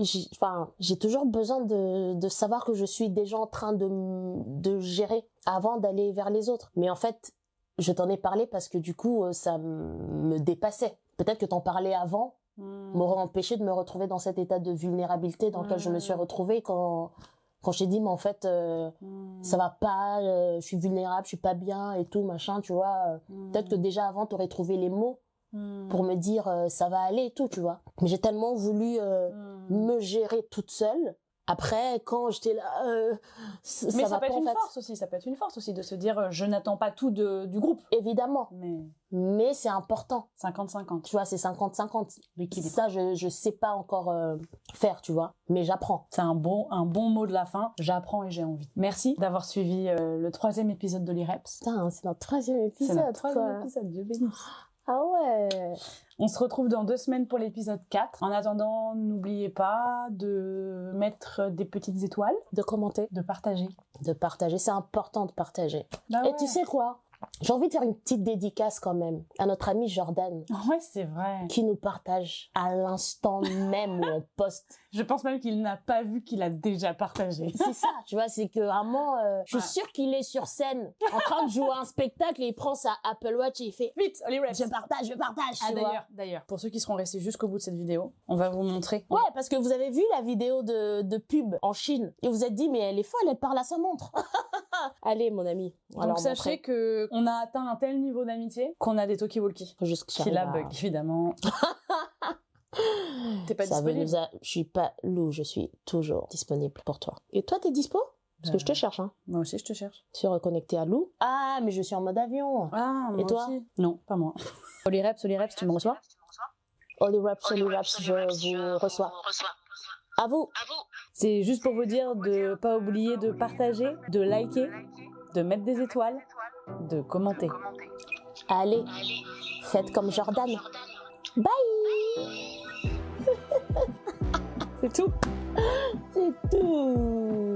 j'ai toujours besoin de savoir que je suis déjà en train de gérer avant d'aller vers les autres, mais en fait je t'en ai parlé parce que du coup ça me dépassait. Peut-être que t'en parlais avant m'aurait empêché de me retrouver dans cet état de vulnérabilité dans lequel je me suis retrouvée quand je t'ai dit mais en fait ça va pas, je suis vulnérable, je suis pas bien et tout machin, tu vois. Peut-être que déjà avant t'aurais trouvé les mots pour me dire ça va aller et tout, tu vois. Mais j'ai tellement voulu me gérer toute seule. Après, quand j'étais là, mais ça peut être une force aussi. Ça peut être une force aussi de se dire, je n'attends pas tout du groupe. Évidemment. Mais c'est important. 50-50. Tu vois, c'est 50-50. Ça, je sais pas encore faire, tu vois. Mais j'apprends. C'est un bon mot de la fin. J'apprends et j'ai envie. Merci d'avoir suivi le 3e épisode de l'IREPS. Putain, c'est notre 3e épisode. C'est notre 3e épisode, Dieu bénisse. Ah ouais. On se retrouve dans 2 semaines pour l'épisode 4. En attendant, n'oubliez pas de mettre des petites étoiles. De commenter. De partager. De partager, c'est important de partager. Bah et tu sais quoi ? J'ai envie de faire une petite dédicace quand même à notre ami Jordan. Ouais, c'est vrai. Qui nous partage à l'instant même où on poste. Je pense même qu'il n'a pas vu qu'il a déjà partagé. C'est ça, tu vois, c'est que vraiment, je suis sûre qu'il est sur scène en train de jouer un spectacle et il prend sa Apple Watch et il fait vite, allez, je partage. D'ailleurs, pour ceux qui seront restés jusqu'au bout de cette vidéo, on va vous montrer. Ouais, parce que vous avez vu la vidéo de pub en Chine et vous vous êtes dit mais elle est folle, elle parle à sa montre. Allez mon ami. Donc sachez que on a atteint un tel niveau d'amitié qu'on a des talkie-walkie. Qui la bug, évidemment. T'es pas disponible? Je suis pas Lou, je suis toujours disponible pour toi. Et toi, t'es dispo? Parce que je te cherche, hein. Moi aussi, je te cherche. Tu es reconnecté à Lou? Ah, mais je suis en mode avion. Ah, moi et toi aussi. Non, pas moi. Olireps, tu me reçois? Olireps, je vous reçois. À vous. C'est juste pour vous dire de pas oublier de partager, de liker, de mettre des étoiles, de commenter. Allez, faites comme Jordan. Bye. C'est tout. C'est tout.